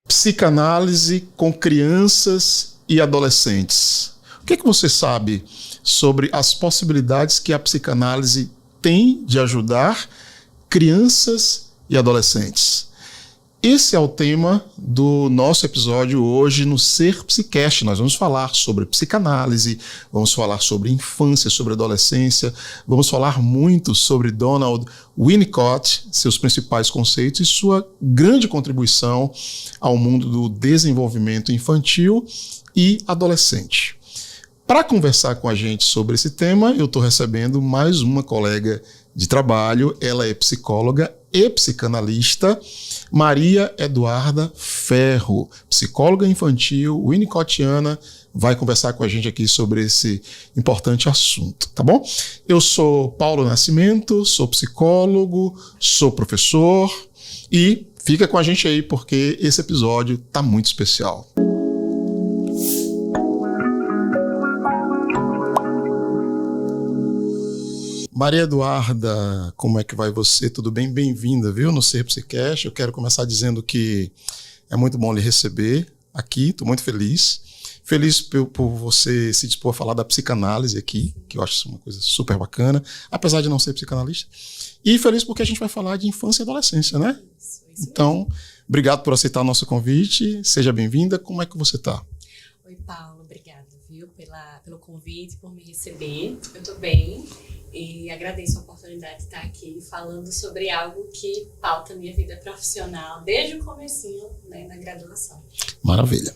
Psicanálise com crianças e adolescentes. O que você sabe sobre as possibilidades que a psicanálise tem de ajudar crianças e adolescentes? Esse é o tema do nosso episódio hoje no Ser Psicast. Nós vamos falar sobre psicanálise, vamos falar sobre infância, sobre adolescência, vamos falar muito sobre Donald Winnicott, seus principais conceitos e sua grande contribuição ao mundo do desenvolvimento infantil e adolescente. Para conversar com a gente sobre esse tema, eu estou recebendo mais uma colega de trabalho. Ela é psicóloga e psicanalista, Maria Eduarda Ferro, psicóloga infantil winnicottiana, vai conversar com a gente aqui sobre esse importante assunto, tá bom? Eu sou Paulo Nascimento, sou psicólogo, sou professor e fica com a gente aí porque esse episódio tá muito especial. Maria Eduarda, como é que vai você? Tudo bem? Bem-vinda, viu, no Ser Psicast. Eu quero começar dizendo que é muito bom lhe receber aqui, estou muito feliz. Feliz por você se dispor a falar da psicanálise aqui, que eu acho uma coisa super bacana, apesar de não ser psicanalista. E feliz porque a gente vai falar de infância e adolescência, né? Isso então, obrigado por aceitar o nosso convite, seja bem-vinda. Como é que você está? Oi, Paulo, obrigada, viu, pelo convite, por me receber. Eu estou bem. E agradeço a oportunidade de estar aqui falando sobre algo que pauta a minha vida profissional desde o comecinho, né, na graduação. Maravilha.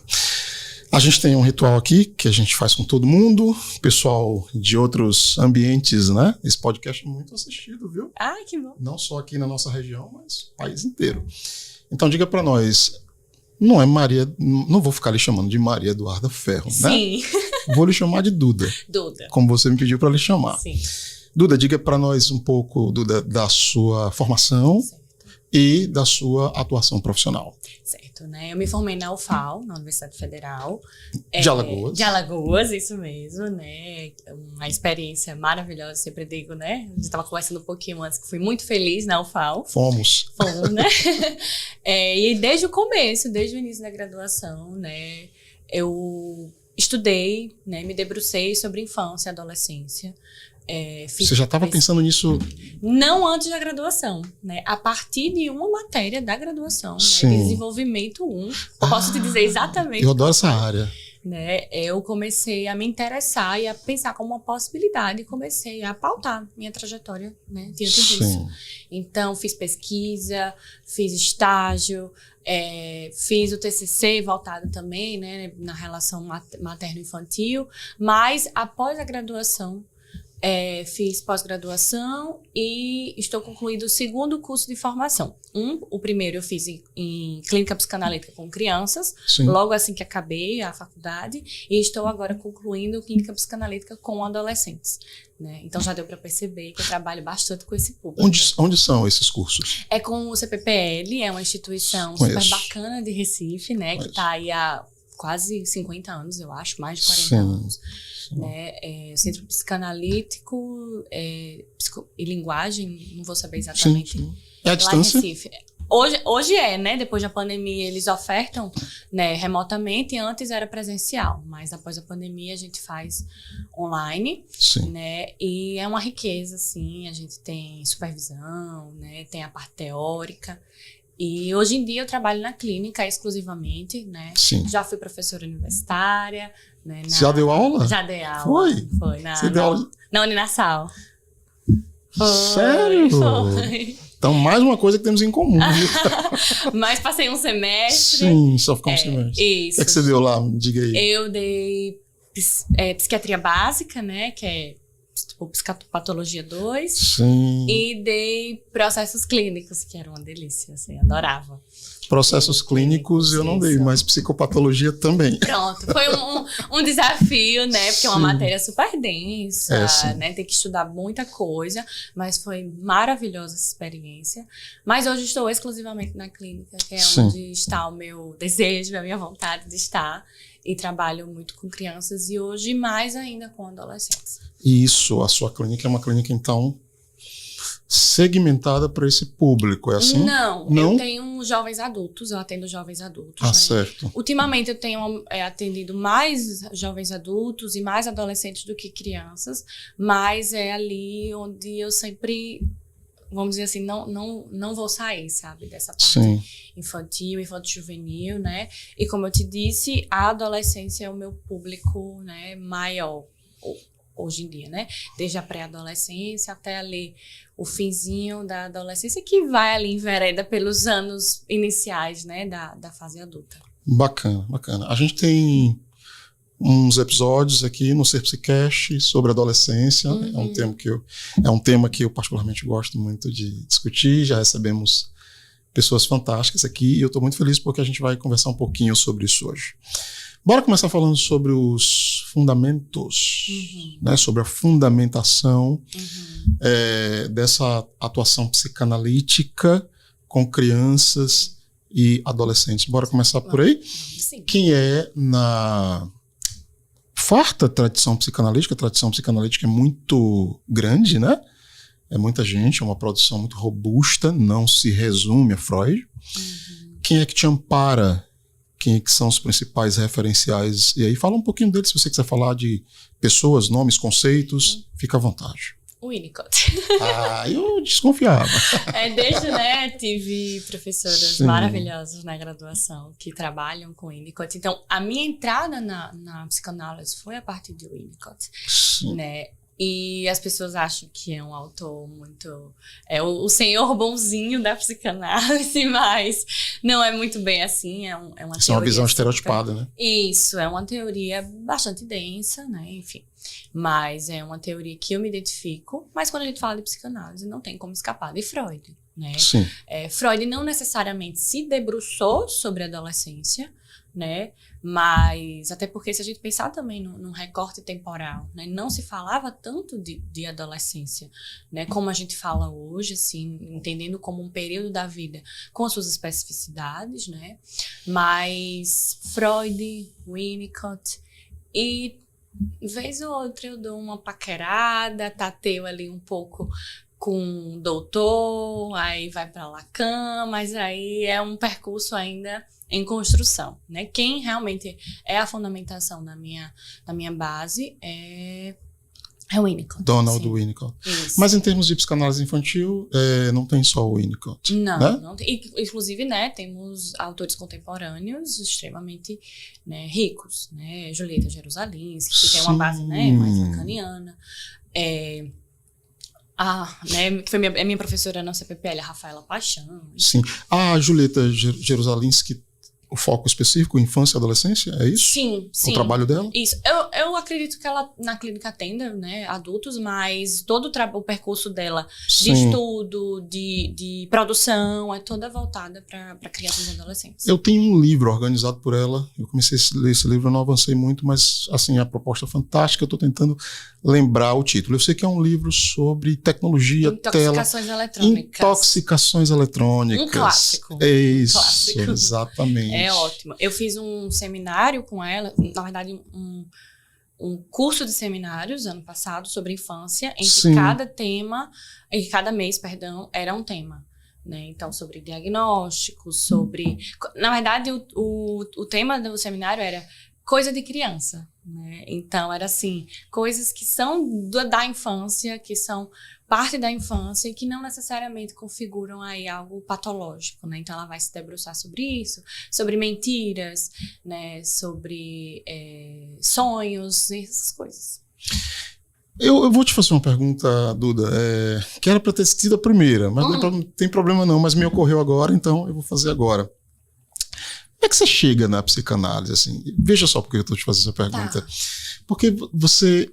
A gente tem um ritual aqui que a gente faz com todo mundo, pessoal de outros ambientes, né? Esse podcast é muito assistido, viu? Ah, que bom. Não só aqui na nossa região, mas o país inteiro. Então diga para nós, não é Maria, não vou ficar lhe chamando de Maria Eduarda Ferro, né? Sim. Vou lhe chamar de Duda. Duda. Como você me pediu para lhe chamar. Sim. Duda, diga para nós um pouco, Duda, da sua formação e da sua atuação profissional. Certo, né? Eu me formei na UFAL, na Universidade Federal. De Alagoas. De Alagoas, isso mesmo, né? Uma experiência maravilhosa, sempre digo, né? A gente estava conversando um pouquinho antes, que fui muito feliz na UFAL. Fomos, né? E desde o começo, desde o início da graduação, né? Eu estudei, né? Me debrucei sobre infância e adolescência. Você já estava pensando nisso? Não antes da graduação, né? A partir de uma matéria da graduação, né? Desenvolvimento 1, eu posso te dizer exatamente. Eu adoro essa área. Né? Eu comecei a me interessar e a pensar como uma possibilidade e comecei a pautar minha trajetória, né, diante disso. Então, fiz pesquisa, fiz estágio, fiz o TCC voltado também, né, na relação materno-infantil, mas após a graduação, fiz pós-graduação e estou concluindo o segundo curso de formação. O primeiro eu fiz em clínica psicanalítica com crianças, logo assim que acabei a faculdade, e estou agora concluindo clínica psicanalítica com adolescentes. Né? Então já deu para perceber que eu trabalho bastante com esse público. Onde são esses cursos? É com o CPPL, é uma instituição super bacana de Recife, né, que está aí há quase 50 anos, eu acho, mais de 40 anos. Né, Centro Psicanalítico e Linguagem, não vou saber exatamente. Sim. É a distância? Lá em Recife. Hoje né? Depois da pandemia eles ofertam, né, remotamente, e antes era presencial, mas após a pandemia a gente faz online. Né, e é uma riqueza, assim, a gente tem supervisão, né, tem a parte teórica. E hoje em dia eu trabalho na clínica exclusivamente, né? Já fui professora universitária. Né, já deu aula? Já dei aula. Foi na Uninasal. Sério? Foi. Então, mais uma coisa que temos em comum. Mas passei um semestre. Sim, só ficou um semestre. Isso. O que você deu lá? Me diga aí. Eu dei psiquiatria básica, né? Que é psicopatologia 2. Sim. E dei processos clínicos, que era uma delícia, assim, adorava. Processos clínicos eu não dei, mas psicopatologia também. Pronto, foi um desafio, né? Porque é uma matéria super densa, né? Tem que estudar muita coisa, mas foi maravilhosa essa experiência. Mas hoje estou exclusivamente na clínica, que é onde está o meu desejo, a minha vontade de estar. E trabalho muito com crianças e hoje mais ainda com adolescentes. Isso, a sua clínica é uma clínica, então, segmentada para esse público, é assim? Não, eu tenho jovens adultos, eu atendo jovens adultos. Ah, certo. Ultimamente eu tenho atendido mais jovens adultos e mais adolescentes do que crianças, mas é ali onde eu sempre, vamos dizer assim, não vou sair, sabe, dessa parte infantil, infanto-juvenil, né? E como eu te disse, a adolescência é o meu público, né, maior hoje em dia, né? Desde a pré-adolescência até ali o finzinho da adolescência, que vai ali envereda pelos anos iniciais, né, da fase adulta. Bacana, bacana. A gente tem uns episódios aqui no Serpsicast sobre adolescência. É um tema que eu particularmente gosto muito de discutir. Já recebemos pessoas fantásticas aqui e eu estou muito feliz porque a gente vai conversar um pouquinho sobre isso hoje. Bora começar falando sobre os fundamentos, né, sobre a fundamentação dessa atuação psicanalítica com crianças e adolescentes. Bora começar por aí? Sim. Quem é na farta tradição psicanalítica? A tradição psicanalítica é muito grande, né? É muita gente, é uma produção muito robusta, não se resume a Freud. Quem é que te ampara? Quem é que são os principais referenciais? E aí fala um pouquinho deles, se você quiser falar de pessoas, nomes, conceitos, fica à vontade. O Winnicott. Eu desconfiava. Desde, né, tive professoras maravilhosas na graduação que trabalham com Winnicott. Então, a minha entrada na psicanálise foi a partir de Winnicott, né? E as pessoas acham que é um autor muito... É o senhor bonzinho da psicanálise, mas não é muito bem assim. É uma teoria... Isso é uma visão estereotipada, né? Isso, é uma teoria bastante densa, né? Enfim. Mas é uma teoria que eu me identifico. Mas quando a gente fala de psicanálise, não tem como escapar de Freud, né? Sim. Freud não necessariamente se debruçou sobre a adolescência, né? Mas, até porque se a gente pensar também num recorte temporal, né? Não se falava tanto de adolescência, né? Como a gente fala hoje, assim, entendendo como um período da vida com as suas especificidades, né? Mas Freud, Winnicott e vez ou outra eu dou uma paquerada, tateio ali um pouco com o doutor, aí vai para Lacan, mas aí é um percurso ainda em construção, né? Quem realmente é a fundamentação da minha base é o Winnicott. Donald Winnicott. Isso. Mas em termos de psicanálise infantil, não tem só o Winnicott. Não tem. Inclusive, né, temos autores contemporâneos extremamente, né, ricos, né? Julieta Jerusalinski, que tem uma base, né, mais lacaniana. Né, que foi minha professora na CPPL, a Rafaela Paixão. Sim. A Julieta Jerusalinski, o foco específico, infância e adolescência, é isso? Sim. O trabalho dela? Isso. Eu acredito que ela na clínica atenda, né, adultos, mas todo o percurso dela de estudo, de produção, é toda voltada para crianças e adolescentes. Eu tenho um livro organizado por ela, eu comecei a ler esse livro, eu não avancei muito, mas assim, a proposta é fantástica, eu estou tentando lembrar o título. Eu sei que é um livro sobre tecnologia, Intoxicações eletrônicas. Um clássico. É isso, clássico. Exatamente. É ótimo. Eu fiz um seminário com ela, na verdade um curso de seminários ano passado sobre infância, em que cada mês, era um tema. Né? Então, sobre diagnóstico, na verdade, o tema do seminário era coisa de criança, né? Então, era assim, coisas que são da infância, que são parte da infância e que não necessariamente configuram aí algo patológico, né? Então, ela vai se debruçar sobre isso, sobre mentiras, né? Sobre sonhos, essas coisas. Eu vou te fazer uma pergunta, Duda, que era para ter sido a primeira, mas não tem problema não, mas me ocorreu agora, então eu vou fazer agora. Como é que você chega na psicanálise? Assim? Veja só porque eu estou te fazendo essa pergunta. Tá. Porque você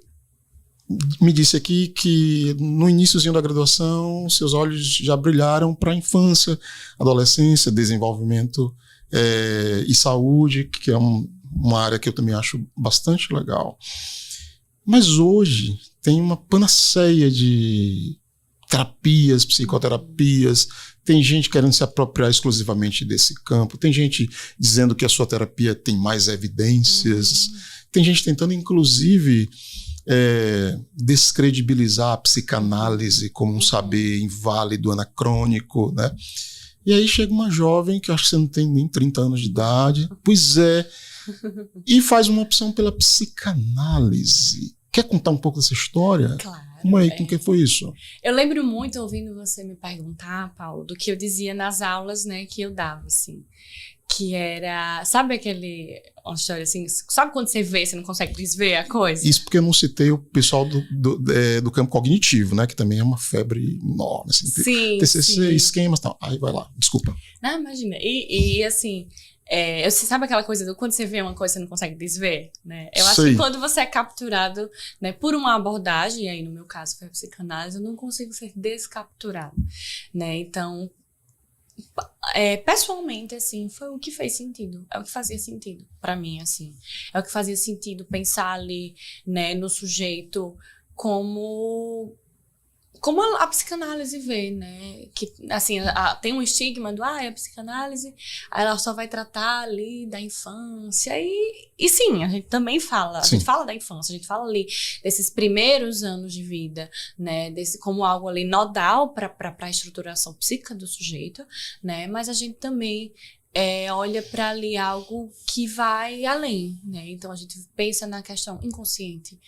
me disse aqui que no iníciozinho da graduação, seus olhos já brilharam para a infância, adolescência, desenvolvimento e saúde, que é uma área que eu também acho bastante legal. Mas hoje tem uma panaceia de terapias, psicoterapias, tem gente querendo se apropriar exclusivamente desse campo, tem gente dizendo que a sua terapia tem mais evidências, tem gente tentando, inclusive, descredibilizar a psicanálise como um saber inválido, anacrônico, né? E aí chega uma jovem que eu acho que você não tem nem 30 anos de idade, pois é, e faz uma opção pela psicanálise. Quer contar um pouco dessa história? Claro. Como aí, com que foi isso? Eu lembro muito, ouvindo você me perguntar, Paulo, do que eu dizia nas aulas, né, que eu dava, assim. Que era, sabe uma história assim, sabe quando você vê, você não consegue desver a coisa? Isso porque eu não citei o pessoal do campo cognitivo, né, que também é uma febre enorme, assim, sim, TCC, sim. esquemas e tal. Aí vai lá, desculpa. Não, imagina, e assim... você sabe aquela coisa do quando você vê uma coisa você não consegue desver, né? Eu acho que quando você é capturado, né, por uma abordagem, e aí no meu caso foi a psicanálise, eu não consigo ser descapturado, né? Então, pessoalmente, assim, foi o que fez sentido. É o que fazia sentido pra mim, assim. É o que fazia sentido pensar ali, né, no sujeito como a psicanálise vê, né? Que, assim, tem um estigma do, a psicanálise, ela só vai tratar ali da infância. E sim, a gente também fala. A gente fala da infância, a gente fala ali desses primeiros anos de vida, né? Como algo ali nodal para a estruturação psíquica do sujeito, né? Mas a gente também olha para ali algo que vai além, né? Então, a gente pensa na questão inconsciente,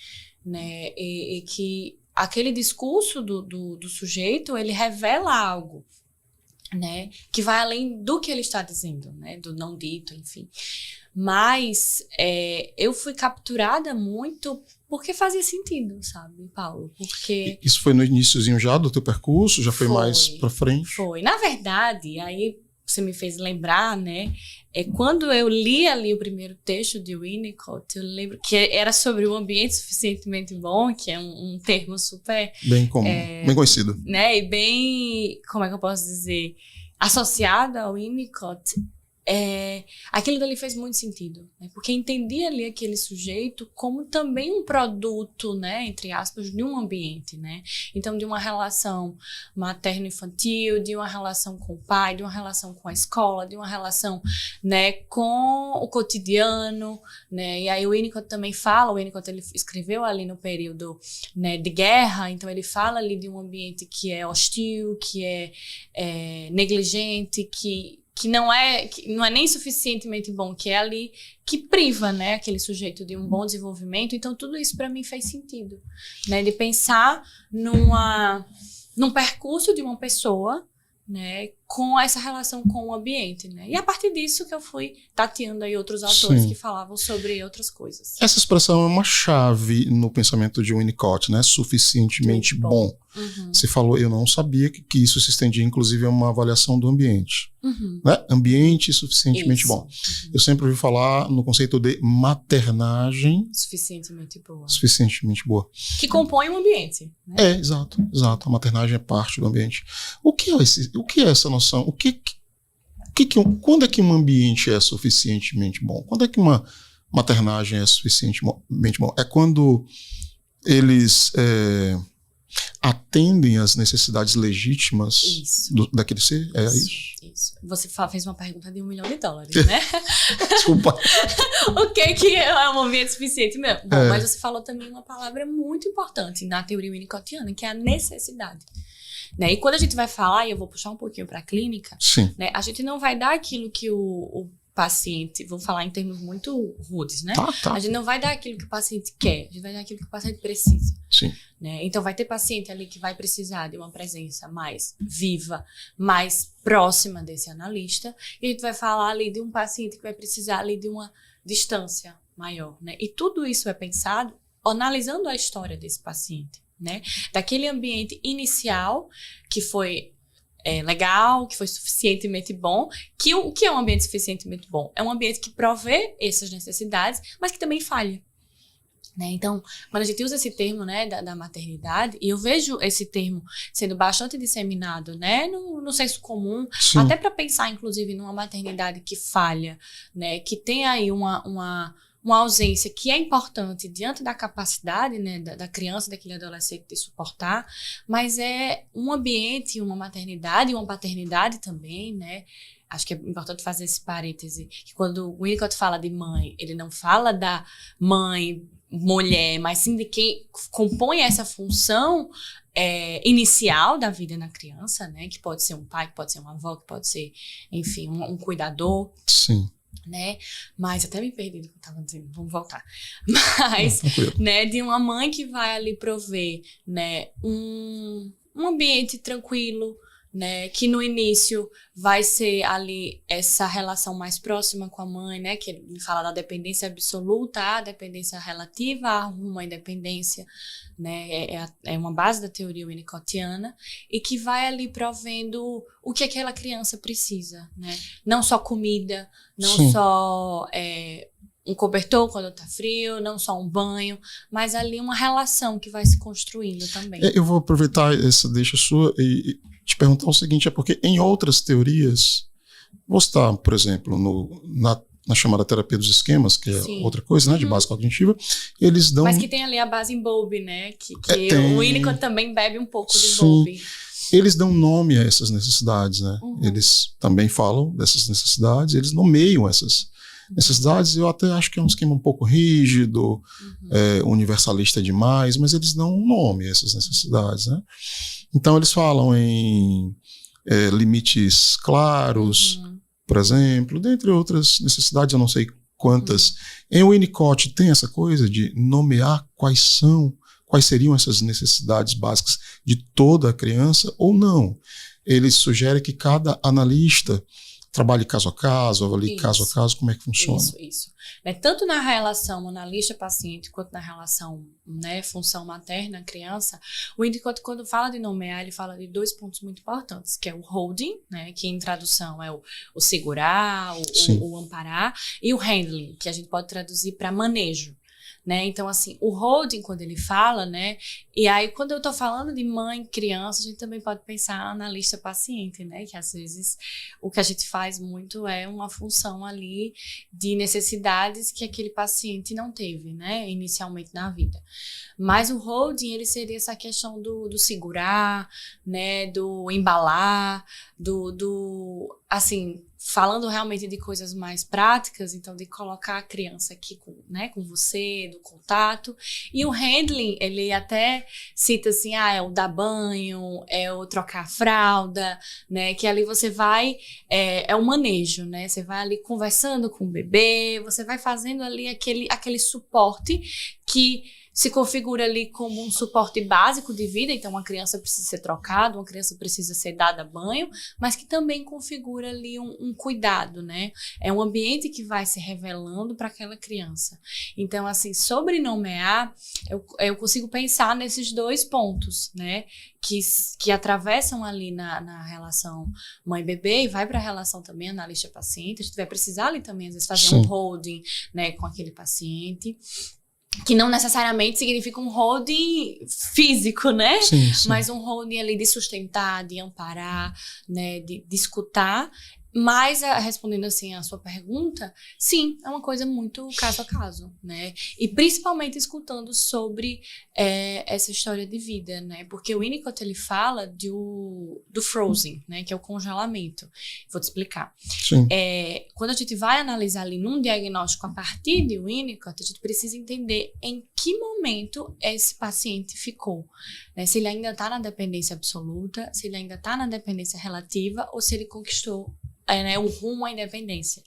né? E que aquele discurso do sujeito, ele revela algo, né, que vai além do que ele está dizendo, né, do não dito, enfim. Mas eu fui capturada muito porque fazia sentido, sabe, Paulo? Porque... Isso foi no iniciozinho já do teu percurso? Já foi mais pra frente? Foi. Na verdade, aí você me fez lembrar, né? Quando eu li ali o primeiro texto de Winnicott, eu lembro que era sobre o ambiente suficientemente bom, que é um termo super... Bem comum, bem conhecido. Né? E bem, como é que eu posso dizer? Associado ao Winnicott. Aquilo dali fez muito sentido, né? Porque entendia ali aquele sujeito como também um produto, né, entre aspas, de um ambiente, né? Então, de uma relação materno-infantil, de uma relação com o pai, de uma relação com a escola, de uma relação, né, com o cotidiano, né? E aí o Winnicott também fala, ele escreveu ali no período, né, de guerra, então ele fala ali de um ambiente que é hostil, que é negligente, que não é nem suficientemente bom, que é ali que priva, né, aquele sujeito de um bom desenvolvimento. Então, tudo isso para mim fez sentido, né, de pensar num percurso de uma pessoa, né, com essa relação com o ambiente, né? E a partir disso que eu fui tateando aí outros autores que falavam sobre outras coisas. Essa expressão é uma chave no pensamento de Winnicott, né? Suficientemente bom. Uhum. Você falou, eu não sabia que isso se estendia, inclusive, a uma avaliação do ambiente. Né? Ambiente suficientemente bom. Eu sempre ouvi falar no conceito de maternagem suficientemente boa. Suficientemente boa. Que compõe o ambiente. Né? Exato. A maternagem é parte do ambiente. O que é essa noção? Quando é que um ambiente é suficientemente bom? Quando é que uma maternagem é suficientemente bom? É quando eles atendem às necessidades legítimas daquele ser? É isso? Você fez uma pergunta de $1 milhão, né? Desculpa. O que é um ambiente suficiente mesmo? Bom, mas você falou também uma palavra muito importante na teoria winnicottiana, que é a necessidade. Né? E quando a gente vai falar, e eu vou puxar um pouquinho para a clínica, né, a gente não vai dar aquilo que o paciente, vou falar em termos muito rudes, né? Tá. A gente não vai dar aquilo que o paciente quer, a gente vai dar aquilo que o paciente precisa. Sim. Né? Então vai ter paciente ali que vai precisar de uma presença mais viva, mais próxima desse analista, e a gente vai falar ali de um paciente que vai precisar ali de uma distância maior, né? E tudo isso é pensado analisando a história desse paciente. Né? Daquele ambiente inicial que foi legal, que foi suficientemente bom, o que é um ambiente suficientemente bom? É um ambiente que provê essas necessidades, mas que também falha. Né? Então, quando a gente usa esse termo, né, da maternidade, e eu vejo esse termo sendo bastante disseminado, né, no senso comum, até para pensar, inclusive, numa maternidade que falha, né, que tem aí uma ausência que é importante diante da capacidade, né, da criança, daquele adolescente de suportar, mas é um ambiente, uma maternidade e uma paternidade também, né? Acho que é importante fazer esse parêntese, que quando o Winnicott fala de mãe, ele não fala da mãe mulher, mas sim de quem compõe essa função inicial da vida na criança, né? Que pode ser um pai, que pode ser uma avó, que pode ser, enfim, um cuidador. Sim. Né? Mas até me perdi do que eu estava dizendo, vamos voltar. Mas, né, de uma mãe que vai ali prover, né, um ambiente tranquilo, né, que no início vai ser ali essa relação mais próxima com a mãe, né, que ele fala da dependência absoluta, a dependência relativa, a uma independência, né, é uma base da teoria winnicottiana, e que vai ali provendo o que aquela criança precisa, né, não só comida, não Sim. só um cobertor quando tá frio, não só um banho, mas ali uma relação que vai se construindo também. Eu vou aproveitar essa deixa sua e te perguntar o seguinte, é porque em outras teorias, vou citar, por exemplo, na chamada terapia dos esquemas, que é Sim. outra coisa, né, de base cognitiva, eles dão... Mas que tem ali a base em Bowlby, né, que tem... o Winnicott também bebe um pouco de Sim. Bowlby. Eles dão nome a essas necessidades, né? Eles também falam dessas necessidades, eles nomeiam essas necessidades. Eu até acho que é um esquema um pouco rígido, universalista demais, mas eles dão um nome a essas necessidades, né? Então eles falam em limites claros, por exemplo, dentre outras necessidades, eu não sei quantas. Em Winnicott tem essa coisa de nomear quais seriam essas necessidades básicas de toda a criança ou não. Ele sugere que cada analista trabalhe caso a caso, avalie caso a caso como é que funciona. Isso. Né, tanto na relação analista-paciente quanto na relação, né, função materna-criança, o Winnicott, quando fala de nomear, ele fala de 2 pontos muito importantes, que é o holding, né, que em tradução é o segurar, o amparar, e o handling, que a gente pode traduzir para manejo. Né? Então, assim, o holding, quando ele fala, né? E aí, quando eu tô falando de mãe, criança, a gente também pode pensar analista-paciente, né? Que às vezes o que a gente faz muito é uma função ali de necessidades que aquele paciente não teve, né? Inicialmente na vida. Mas o holding, ele seria essa questão do segurar, né? Do embalar, assim, falando realmente de coisas mais práticas, então de colocar a criança aqui com você, do contato. E o handling, ele até cita assim, é o dar banho, é o trocar a fralda, né? Que ali você vai, é o manejo, né? Você vai ali conversando com o bebê, você vai fazendo ali aquele suporte que se configura ali como um suporte básico de vida, então uma criança precisa ser trocada, uma criança precisa ser dada banho, mas que também configura ali um cuidado, né? É um ambiente que vai se revelando para aquela criança. Então, assim, sobre nomear, eu consigo pensar nesses 2 pontos, né? Que atravessam ali na relação mãe-bebê e vai para a relação também analista-paciente. A gente vai precisar ali também, às vezes, fazer um holding, né, com aquele paciente. Que não necessariamente significa um holding físico, né? Sim. Mas um holding ali de sustentar, de amparar, né? De escutar. Mas, respondendo assim a sua pergunta, sim, é uma coisa muito caso a caso, né? E principalmente escutando sobre essa história de vida, né? Porque o Winnicott, ele fala do frozen, né? Que é o congelamento. Vou te explicar. Sim. Quando a gente vai analisar ali num diagnóstico a partir de Winnicott, a gente precisa entender em que momento esse paciente ficou, né? Se ele ainda está na dependência absoluta, se ele ainda está na dependência relativa ou se ele conquistou o rumo à independência.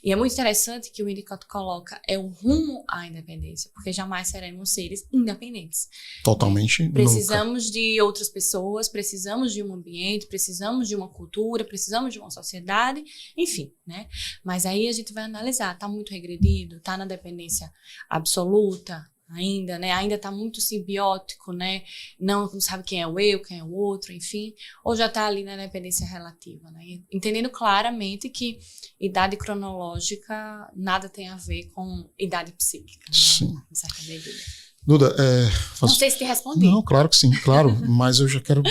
E é muito interessante que o Winnicott coloca o rumo à independência, porque jamais seremos seres independentes. Totalmente. Precisamos de outras pessoas, precisamos de um ambiente, precisamos de uma cultura, precisamos de uma sociedade, enfim, né? Mas aí a gente vai analisar, tá muito regredido, tá na dependência absoluta, ainda, né? Ainda tá muito simbiótico, né? Não sabe quem é o eu, quem é o outro, enfim. Ou já tá ali na dependência relativa, né? Entendendo claramente que idade cronológica nada tem a ver com idade psíquica. Né? Sim. Certa medida. Duda, não sei se te respondi. Não, claro que sim, claro. Mas eu já quero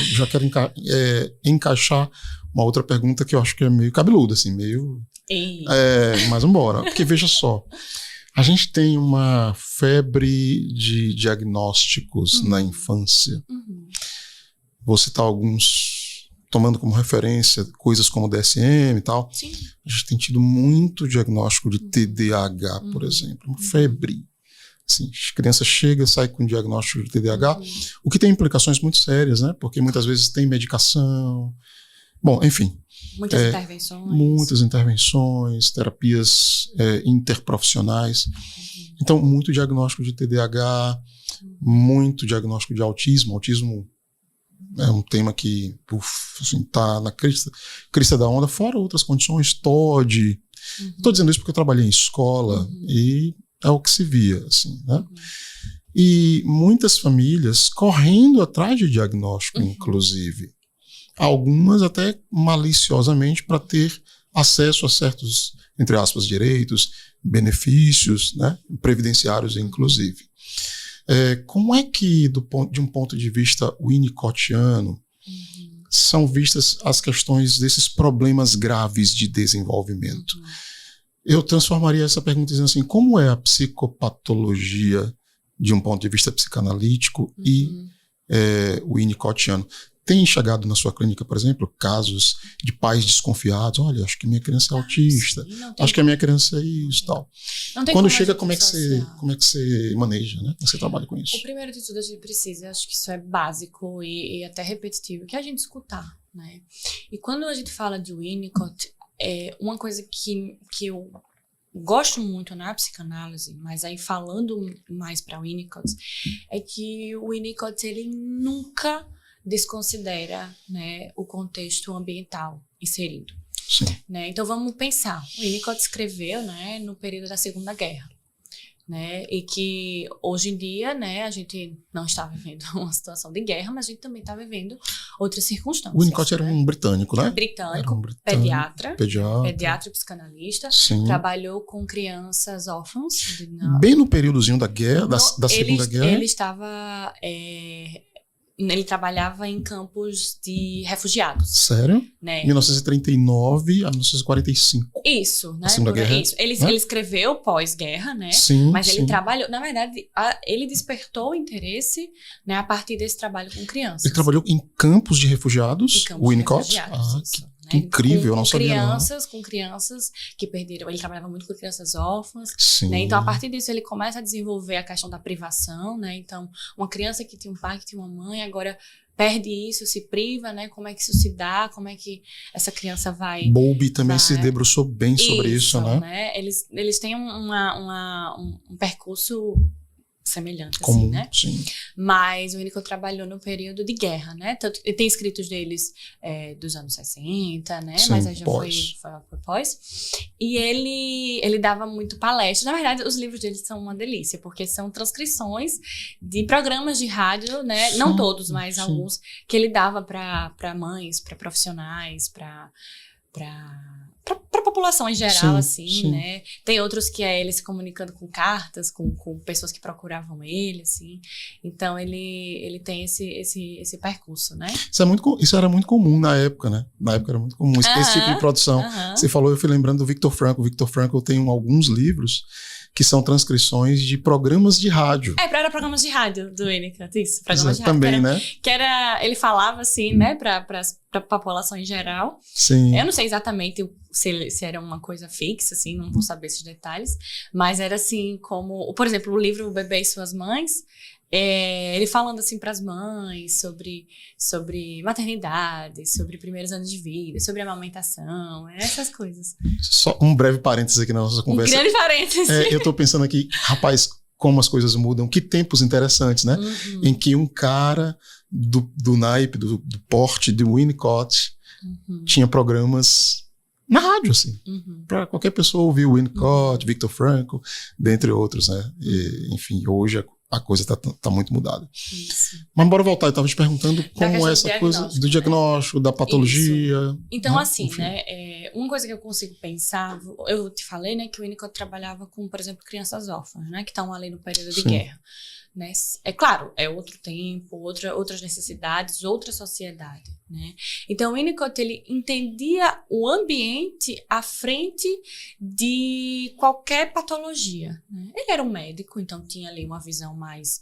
encaixar uma outra pergunta que eu acho que é meio cabeluda, assim, meio... Mas vambora. Porque veja só, a gente tem uma febre de diagnósticos na infância. Vou citar alguns, tomando como referência coisas como DSM e tal. Sim. A gente tem tido muito diagnóstico de TDAH, por exemplo. Uma febre. Assim, a criança chega, sai com diagnóstico de TDAH, o que tem implicações muito sérias, né? Porque muitas vezes tem medicação. Bom, enfim. Muitas intervenções, terapias interprofissionais. Então, muito diagnóstico de TDAH, muito diagnóstico de autismo. Autismo é um tema que está na crista da onda, fora outras condições, TOD. Estou dizendo isso porque eu trabalhei em escola e é o que se via, assim, né? E muitas famílias correndo atrás de diagnóstico, inclusive. Algumas até maliciosamente para ter acesso a certos, entre aspas, direitos, benefícios, né? Previdenciários, inclusive. Como é que, de um ponto de vista winnicottiano, são vistas as questões desses problemas graves de desenvolvimento? Eu transformaria essa pergunta dizendo assim, como é a psicopatologia de um ponto de vista psicanalítico e winnicottiano? Tem chegado na sua clínica, por exemplo, casos de pais desconfiados? Olha, acho que minha criança é autista, acho que a minha criança é isso e tal. Quando chega, como é que você maneja, né? Você trabalha com isso? O primeiro de tudo, a gente precisa, acho que isso é básico e até repetitivo, que é a gente escutar, né? E quando a gente fala de Winnicott, uma coisa que eu gosto muito na psicanálise, mas aí falando mais para Winnicott, é que o Winnicott, ele nunca desconsidera, né, o contexto ambiental inserido. Sim. Né? Então vamos pensar, o Winnicott escreveu, né, no período da Segunda Guerra, né, e que hoje em dia, né, a gente não está vivendo uma situação de guerra, mas a gente também está vivendo outras circunstâncias. O Winnicott era um britânico, né? Britânico, pediatra e psicanalista. Sim. Trabalhou com crianças órfãs. Bem no períodozinho da guerra, da Segunda Guerra. Ele estava... ele trabalhava em campos de refugiados. Sério? Né? 1939 a 1945. Isso, né? A Segunda Guerra. Isso. Ele escreveu pós-guerra, né? Sim, mas ele trabalhou... Na verdade, ele despertou o interesse, né, a partir desse trabalho com crianças. Ele trabalhou em campos de refugiados? Em campos Winnicott? de refugiados, isso. Que incrível, eu não sabia Com crianças que perderam... Ele trabalhava muito com crianças órfãs. Sim. Né? Então, a partir disso, ele começa a desenvolver a questão da privação, né? Então, uma criança que tinha um pai, que tinha uma mãe, agora perde isso, se priva, né? Como é que isso se dá? Como é que essa criança vai... Bowlby também se debruçou bem sobre isso, né? Eles têm um percurso semelhante, comum, assim, né? Sim. Mas o Winnicott trabalhou no período de guerra, né? Ele tem escritos deles dos anos 60, né? Sim, mas aí já foi pós. E ele dava muito palestra. Na verdade, os livros dele são uma delícia, porque são transcrições de programas de rádio, né? Sim, não todos, mas alguns, que ele dava para mães, para profissionais, para população em geral, assim, né? Tem outros que é ele se comunicando com cartas, com pessoas que procuravam ele, assim. Então, ele tem esse percurso, né? Isso era muito comum na época, né? Na época era muito comum esse tipo de produção. Você falou, eu fui lembrando do Viktor Frankl. O Viktor Frankl tem alguns livros que são transcrições de programas de rádio. Era programas de rádio do Winnicott, isso. Programas de rádio. Também, né? Ele falava, assim, né, pra população em geral. Sim. Eu não sei exatamente se era uma coisa fixa, assim, não vou saber esses detalhes, mas era assim como, por exemplo, o livro O Bebê e Suas Mães, ele falando assim para as mães sobre maternidade, sobre primeiros anos de vida, sobre amamentação, essas coisas. Só um breve parênteses aqui na nossa conversa. Um grande parênteses. Eu tô pensando aqui, rapaz, como as coisas mudam, que tempos interessantes, né? Em que um cara do naipe, do porte de Winnicott tinha programas na rádio, assim, para qualquer pessoa ouvir o Winnicott, Viktor Frankl, dentre outros, né? E, enfim, hoje a coisa tá muito mudada. Isso. Mas bora voltar, eu estava te perguntando como é essa coisa do diagnóstico, da patologia. Isso. Então, né? assim, né, uma coisa que eu consigo pensar, eu te falei, né, que o Winnicott trabalhava com, por exemplo, crianças órfãs, né, que estão ali no período de guerra. Né? É claro, é outro tempo, outras necessidades, outra sociedade, né? Então, o Winnicott, ele entendia o ambiente à frente de qualquer patologia, né? Ele era um médico, então tinha ali uma visão mais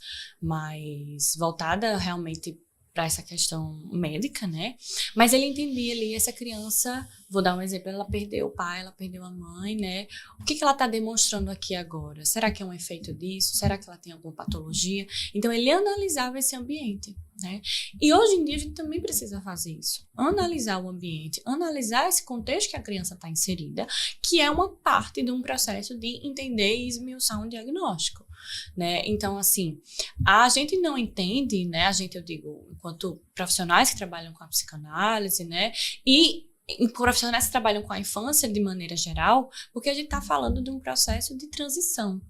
voltada realmente essa questão médica, né? Mas ele entendia ali, essa criança, vou dar um exemplo, ela perdeu o pai, ela perdeu a mãe, né? O que ela está demonstrando aqui agora? Será que é um efeito disso? Será que ela tem alguma patologia? Então, ele analisava esse ambiente, né? E hoje em dia, a gente também precisa fazer isso. Analisar o ambiente, analisar esse contexto que a criança está inserida, que é uma parte de um processo de entender e esmiuçar um diagnóstico. Né? Então, assim, a gente não entende, né? Eu digo, enquanto profissionais que trabalham com a psicanálise, né? E profissionais que trabalham com a infância de maneira geral, porque a gente está falando de um processo de transição,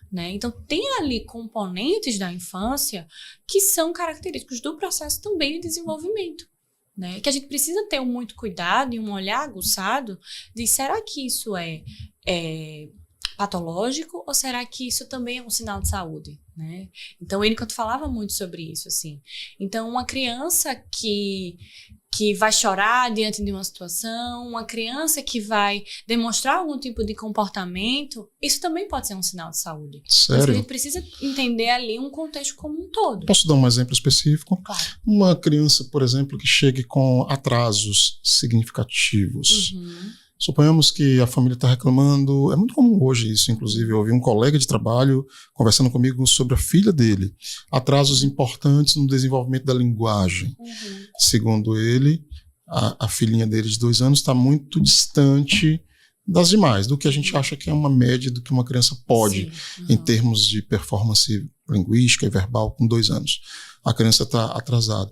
né? Então, tem ali componentes da infância que são característicos do processo também de desenvolvimento, né? Que a gente precisa ter muito cuidado e um olhar aguçado de será que isso é patológico ou será que isso também é um sinal de saúde, né? Então, o Winnicott falava muito sobre isso, assim. Então, uma criança que vai chorar diante de uma situação, uma criança que vai demonstrar algum tipo de comportamento, isso também pode ser um sinal de saúde. Sério? Mas a gente precisa entender ali um contexto como um todo. Posso dar um exemplo específico? Claro. Uma criança, por exemplo, que chegue com atrasos significativos. Suponhamos que a família está reclamando, é muito comum hoje isso, inclusive, eu ouvi um colega de trabalho conversando comigo sobre a filha dele, atrasos importantes no desenvolvimento da linguagem. Segundo ele, a filhinha dele de 2 anos está muito distante das demais, do que a gente acha que é uma média do que uma criança pode, em termos de performance linguística e verbal com 2 anos. A criança está atrasada.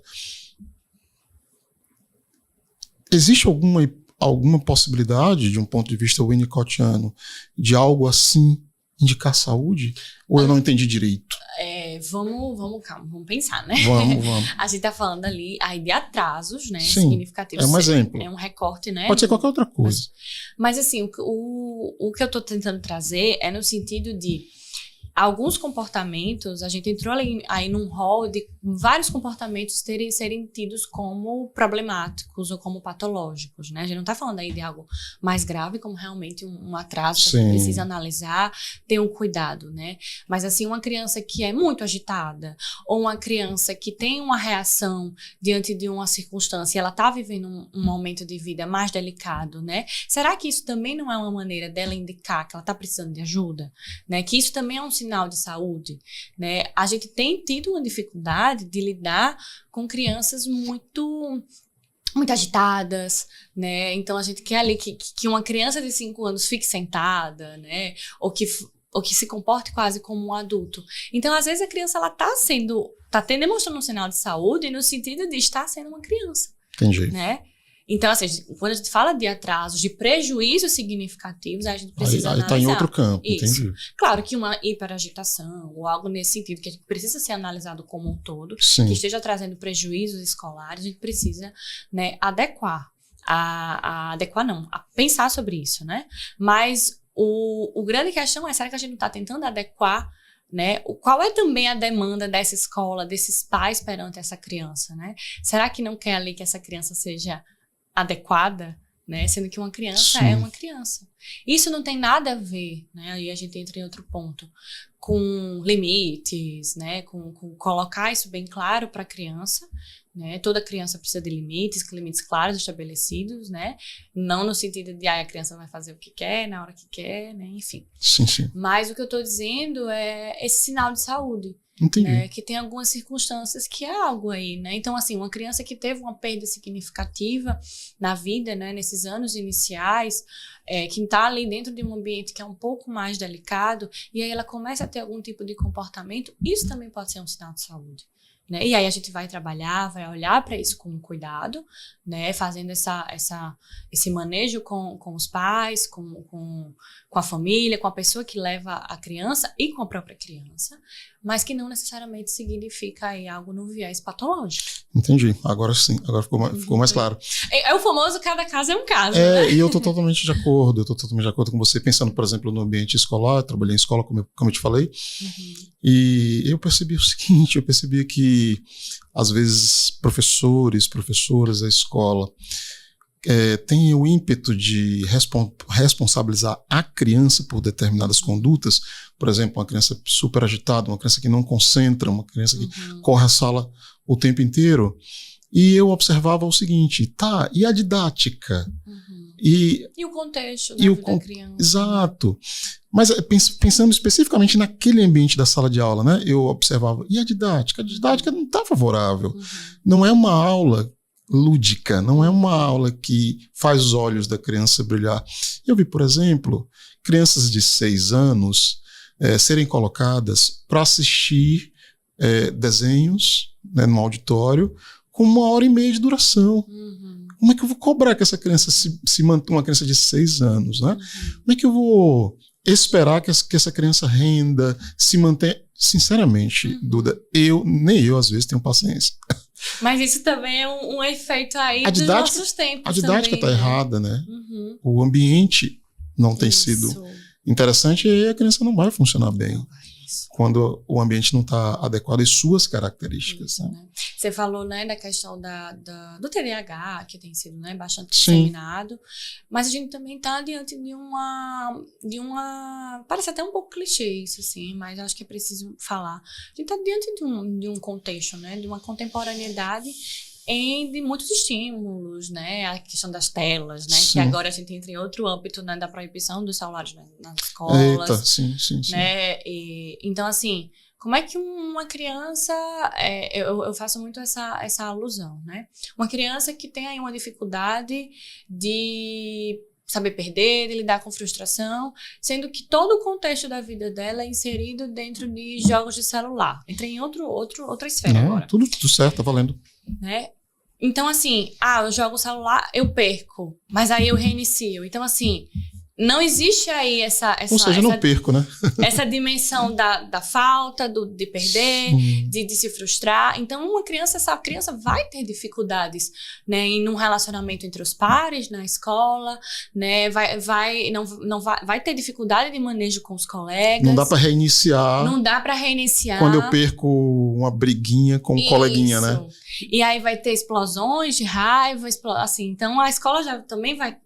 Existe alguma possibilidade, de um ponto de vista winnicottiano, de algo assim indicar saúde? Ou eu não entendi direito? Calma, vamos pensar, né? Vamos. A gente tá falando ali aí de atrasos, né? Sim, significativos. é um exemplo. É um recorte, né? Pode ser qualquer outra coisa. Mas assim, o que eu tô tentando trazer é no sentido de alguns comportamentos, a gente entrou aí num rol de vários comportamentos serem tidos como problemáticos ou como patológicos, né? A gente não está falando aí de algo mais grave, como realmente um atraso que a gente precisa analisar, ter um cuidado, né? Mas assim, uma criança que é muito agitada, ou uma criança que tem uma reação diante de uma circunstância e ela está vivendo um momento de vida mais delicado, né? Será que isso também não é uma maneira dela indicar que ela está precisando de ajuda? Né? Que isso também é um sinal de saúde, né? A gente tem tido uma dificuldade de lidar com crianças muito agitadas, né? Então a gente quer ali que uma criança de 5 anos fique sentada, né? Ou que se comporte quase como um adulto. Então, às vezes, a criança ela tá demonstrando um sinal de saúde no sentido de estar sendo uma criança. Entendi. Né? Então, assim, quando a gente fala de atrasos, de prejuízos significativos, a gente precisa analisar. Aí está em outro campo, isso. Entendi. Claro que uma hiperagitação ou algo nesse sentido, que a gente precisa ser analisado como um todo, Sim. que esteja trazendo prejuízos escolares, a gente precisa, né, adequar. A pensar sobre isso, né? Mas o grande questão é, será que a gente não está tentando adequar, né? Qual é também a demanda dessa escola, desses pais perante essa criança, né? Será que não quer ali que essa criança seja adequada, né? Sendo que uma criança é uma criança. Isso não tem nada a ver, né? Aí a gente entra em outro ponto, com limites, né? Com colocar isso bem claro para a criança, né? Toda criança precisa de limites claros estabelecidos, né? Não no sentido de a criança vai fazer o que quer, na hora que quer, né? Enfim. Sim. Mas o que eu estou dizendo é esse sinal de saúde. Entendi. Né, que tem algumas circunstâncias que é algo aí, né? Então, assim, uma criança que teve uma perda significativa na vida, né, nesses anos iniciais, que está ali dentro de um ambiente que é um pouco mais delicado, e aí ela começa a ter algum tipo de comportamento, isso também pode ser um sinal de saúde. Né? E aí a gente vai trabalhar, vai olhar para isso com cuidado, né? Fazendo esse manejo com os pais, com a família, com a pessoa que leva a criança e com a própria criança, mas que não necessariamente significa aí algo no viés patológico. Entendi. Agora sim, agora ficou mais claro. É o famoso cada caso é um caso. Né? E eu estou totalmente de acordo. Com você, pensando, por exemplo, no ambiente escolar. Eu trabalhei em escola, como eu te falei, e eu percebi o seguinte, que às vezes professoras da escola têm o ímpeto de responsabilizar a criança por determinadas condutas. Por exemplo, uma criança super agitada, uma criança que não concentra, uma criança que corre a sala o tempo inteiro, e eu observava o seguinte, tá, e a didática? E o contexto da vida da criança. Exato. Mas pensando especificamente naquele ambiente da sala de aula, né? Eu observava, e a didática? A didática não está favorável. Não é uma aula lúdica, não é uma aula que faz os olhos da criança brilhar. Eu vi, por exemplo, crianças de 6 anos serem colocadas para assistir desenhos, né, no auditório com 1h30 de duração. Como é que eu vou cobrar que essa criança se mantenha, uma criança de 6 anos, né? Como é que eu vou esperar que essa criança renda, se mantenha? Sinceramente, Duda, nem eu às vezes tenho paciência. Mas isso também é um efeito aí dos nossos tempos. A didática está errada, né? O ambiente não tem sido interessante e a criança não vai funcionar bem quando o ambiente não está adequado às suas características. Isso, né? Você falou, né, da questão do TDAH, que tem sido, né, bastante disseminado, mas a gente também está diante de uma... Parece até um pouco clichê isso, assim, mas acho que é preciso falar. A gente está diante de um contexto, né, de uma contemporaneidade de muitos estímulos, né? A questão das telas, né? Que agora a gente entra em outro âmbito, né, da proibição dos celulares, né, nas escolas. Eita, sim. Né? Então, assim, como é que uma criança... eu faço muito essa alusão, né? Uma criança que tem aí uma dificuldade de saber perder, de lidar com frustração, sendo que todo o contexto da vida dela é inserido dentro de jogos de celular. Entra em outra esfera agora. Tudo certo, tá valendo. Né? Então, assim, eu jogo o celular, eu perco, mas aí eu reinicio. Então, assim, não existe aí Ou seja, não perco, né? Essa dimensão da falta, de perder, de se frustrar. Então, essa criança vai ter dificuldades, né, em um relacionamento entre os pares, na escola, né, vai ter dificuldade de manejo com os colegas. Não dá para reiniciar. Não dá para reiniciar. Quando eu perco uma briguinha com um coleguinha, né? E aí vai ter explosões de raiva, assim. Então, a escola já também vai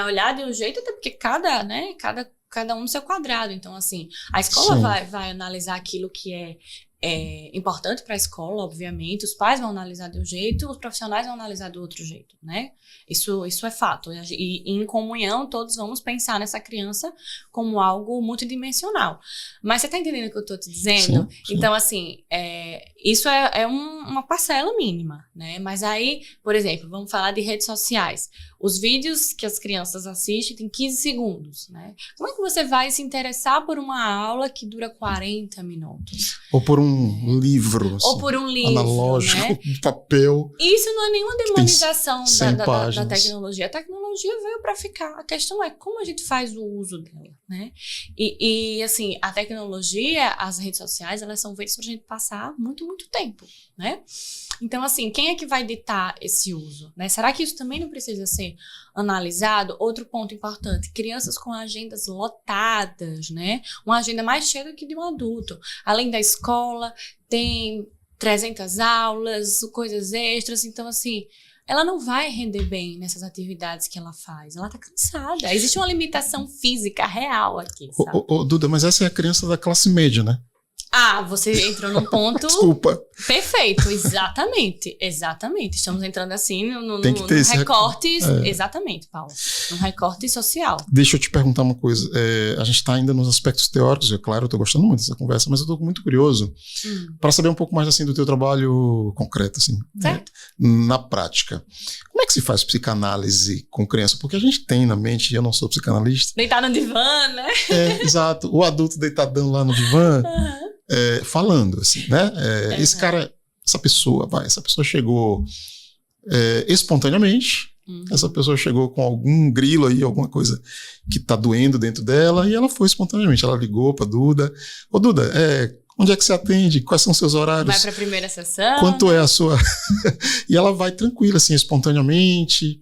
olhar de um jeito, até porque cada um no seu quadrado. Então, assim, a escola vai analisar aquilo que é importante para a escola, obviamente. Os pais vão analisar de um jeito, os profissionais vão analisar do outro jeito, né? Isso é fato. E em comunhão, todos vamos pensar nessa criança como algo multidimensional. Mas você está entendendo o que eu estou te dizendo? Sim. Então, assim, isso é uma parcela mínima, né? Mas aí, por exemplo, vamos falar de redes sociais. Os vídeos que as crianças assistem têm 15 segundos, né? Como é que você vai se interessar por uma aula que dura 40 minutos? Ou por um livro. Assim, ou por um livro, analógico, né? De papel. Isso não é nenhuma demonização da tecnologia. A tecnologia veio para ficar. A questão é como a gente faz o uso dela, né? E assim, a tecnologia, as redes sociais, elas são feitas para a gente passar muito, muito tempo, né? Então, assim, quem é que vai ditar esse uso, né? Será que isso também não precisa ser analisado? Outro ponto importante, crianças com agendas lotadas, né? Uma agenda mais cheia do que de um adulto. Além da escola, tem 300 aulas, coisas extras. Então, assim, ela não vai render bem nessas atividades que ela faz. Ela tá cansada. Existe uma limitação física real aqui, sabe? Duda, mas essa é a criança da classe média, né? Você entrou num ponto... Desculpa. Perfeito, exatamente. Estamos entrando assim no recorte... Exatamente, Paulo. No recorte social. Deixa eu te perguntar uma coisa. A gente está ainda nos aspectos teóricos, claro, eu estou gostando muito dessa conversa, mas eu estou muito curioso para saber um pouco mais assim, do teu trabalho concreto, assim, certo. Na prática. Como é que se faz psicanálise com criança? Porque a gente tem na mente, eu não sou psicanalista... Deitar no divã, né? Exato. O adulto deitadão lá no divã... falando assim, né? Essa pessoa chegou espontaneamente, essa pessoa chegou com algum grilo aí, alguma coisa que tá doendo dentro dela, e ela foi espontaneamente, ela ligou pra Duda, Duda, onde é que você atende? Quais são os seus horários? Vai pra primeira sessão. Quanto é a sua... E ela vai tranquila, assim, espontaneamente...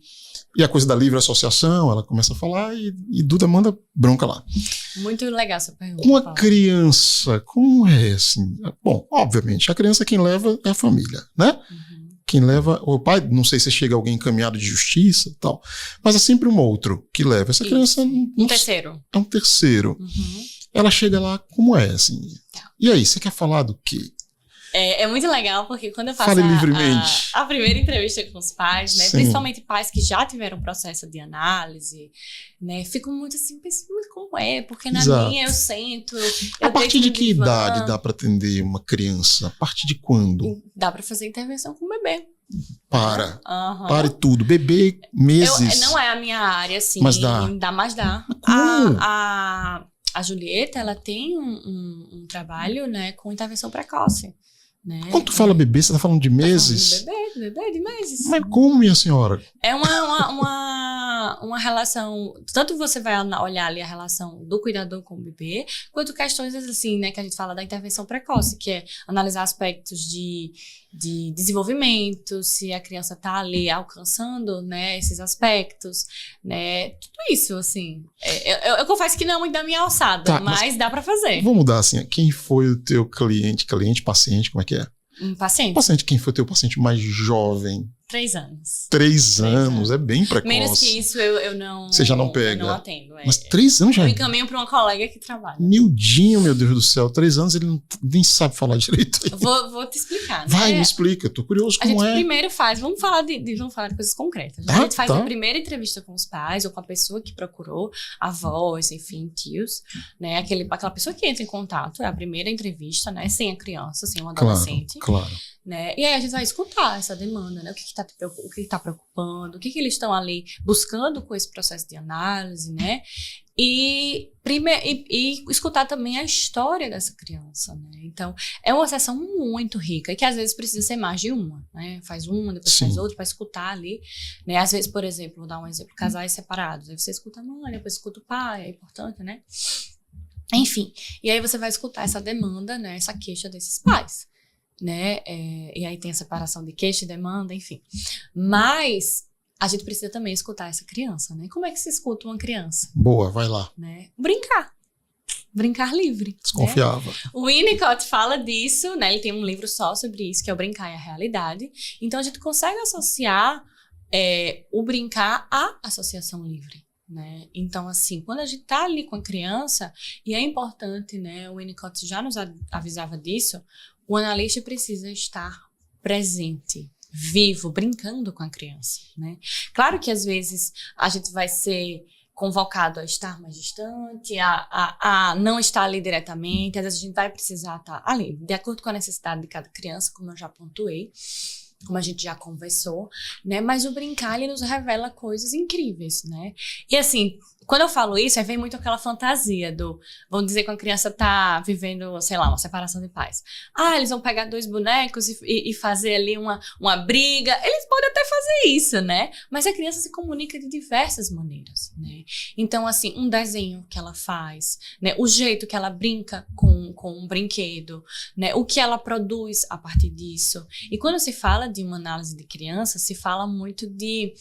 E a coisa da livre associação, ela começa a falar e Duda manda bronca lá. Muito legal essa pergunta. Com a criança, como é assim? Bom, obviamente, a criança quem leva é a família, né? Quem leva, o pai, não sei se chega alguém encaminhado de justiça e tal, mas é sempre um outro que leva. Essa criança... Um terceiro. É um terceiro. Ela chega lá, como é, assim? E aí, você quer falar do quê? É muito legal, porque quando eu faço Fale livremente. a primeira entrevista com os pais, né, principalmente pais que já tiveram processo de análise, né, fico muito assim, pensando como é, porque na minha eu sento... A partir de que idade dá para atender uma criança? A partir de quando? Dá para fazer intervenção com o bebê. Pare tudo. Bebê, meses. Não é a minha área, assim. Mas dá. Mas dá. Como? A Julieta, ela tem um trabalho, né, com intervenção precoce. Né? Quando tu fala bebê, você tá falando de meses? Bebê de meses. Mas como, minha senhora? É uma relação... Tanto você vai olhar ali a relação do cuidador com o bebê, quanto questões assim, né, que a gente fala da intervenção precoce, que é analisar aspectos de desenvolvimento, se a criança está ali alcançando, né, esses aspectos, né, tudo isso, assim. Eu confesso que não é muito da minha alçada, mas dá para fazer. Vamos mudar assim, quem foi o teu paciente, como é que é? Paciente, quem foi o teu paciente mais jovem? 3 anos. 3 anos, é bem precoce. Menos que isso eu não... Você já não pega? Eu não atendo. Mas 3 anos já? Eu encaminho para uma colega que trabalha. Miudinho, meu Deus do céu. 3 anos ele nem sabe falar direito. Vou te explicar, né? Vai, me explica. Tô curioso como é. A gente primeiro faz... Vamos falar de coisas concretas. Né? A gente faz a primeira entrevista com os pais ou com a pessoa que procurou, avós, enfim, tios. Né? Aquela pessoa que entra em contato. É a primeira entrevista, né? Sem a criança, sem o adolescente. Claro. Né? E aí a gente vai escutar essa demanda, né? O que está preocupando, o que eles estão ali buscando com esse processo de análise, né? E escutar também a história dessa criança, né? Então, é uma sessão muito rica e que às vezes precisa ser mais de uma, né? Faz uma, depois faz outra para escutar ali, né? Às vezes, por exemplo, vou dar um exemplo, casais separados, aí você escuta a mãe, depois escuta o pai, é importante, né? Enfim, e aí você vai escutar essa demanda, né? Essa queixa desses pais. Né? E aí tem a separação de queixa e demanda, enfim. Mas a gente precisa também escutar essa criança, né? Como é que se escuta uma criança? Boa, vai lá. Né? Brincar livre. Desconfiava. Né? O Winnicott fala disso, né? Ele tem um livro só sobre isso, que é o Brincar e a Realidade. Então a gente consegue associar o brincar à associação livre. Né? Então, assim, quando a gente tá ali com a criança, e é importante, né? O Winnicott já nos avisava disso, o analista precisa estar presente, vivo, brincando com a criança, né? Claro que às vezes a gente vai ser convocado a estar mais distante, a não estar ali diretamente, às vezes a gente vai precisar estar ali, de acordo com a necessidade de cada criança, como eu já pontuei, como a gente já conversou, né? Mas o brincar, ele nos revela coisas incríveis, né? E assim, quando eu falo isso, aí vem muito aquela fantasia vamos dizer que a criança tá vivendo, sei lá, uma separação de pais. Eles vão pegar 2 bonecos e fazer ali uma briga. Eles podem até fazer isso, né? Mas a criança se comunica de diversas maneiras, né? Então, assim, um desenho que ela faz, né? O jeito que ela brinca com um brinquedo, né? O que ela produz a partir disso. E quando se fala de uma análise de criança, se fala muito de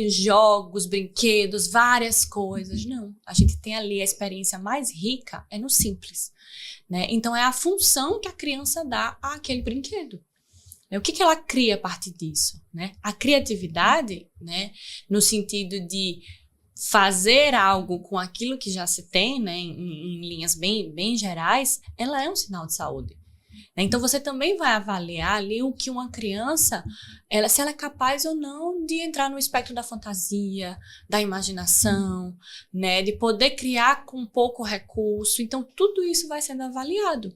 jogos, brinquedos, várias coisas. Não, a gente tem ali a experiência mais rica é no simples, né? Então é a função que a criança dá àquele brinquedo. O que ela cria a partir disso, né? A criatividade, né, no sentido de fazer algo com aquilo que já se tem, né, em linhas bem gerais, ela é um sinal de saúde. Então, você também vai avaliar ali o que uma criança, se ela é capaz ou não de entrar no espectro da fantasia, da imaginação, né, de poder criar com pouco recurso. Então, tudo isso vai sendo avaliado,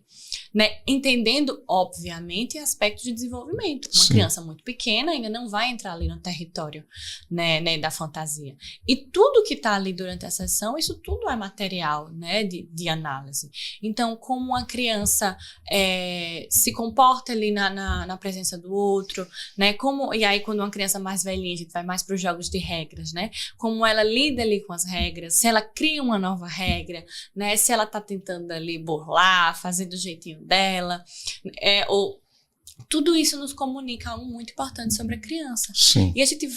né, entendendo, obviamente, aspectos de desenvolvimento. Uma criança muito pequena ainda não vai entrar ali no território, né, da fantasia. E tudo que está ali durante a sessão, isso tudo é material, né, de análise. Então, como uma criança se comporta ali na presença do outro, né? E aí, quando uma criança mais velhinha, a gente vai mais para os jogos de regras, né? Como ela lida ali com as regras, se ela cria uma nova regra, né? Se ela está tentando ali burlar, fazer do jeitinho dela, tudo isso nos comunica algo muito importante sobre a criança. Sim. E a gente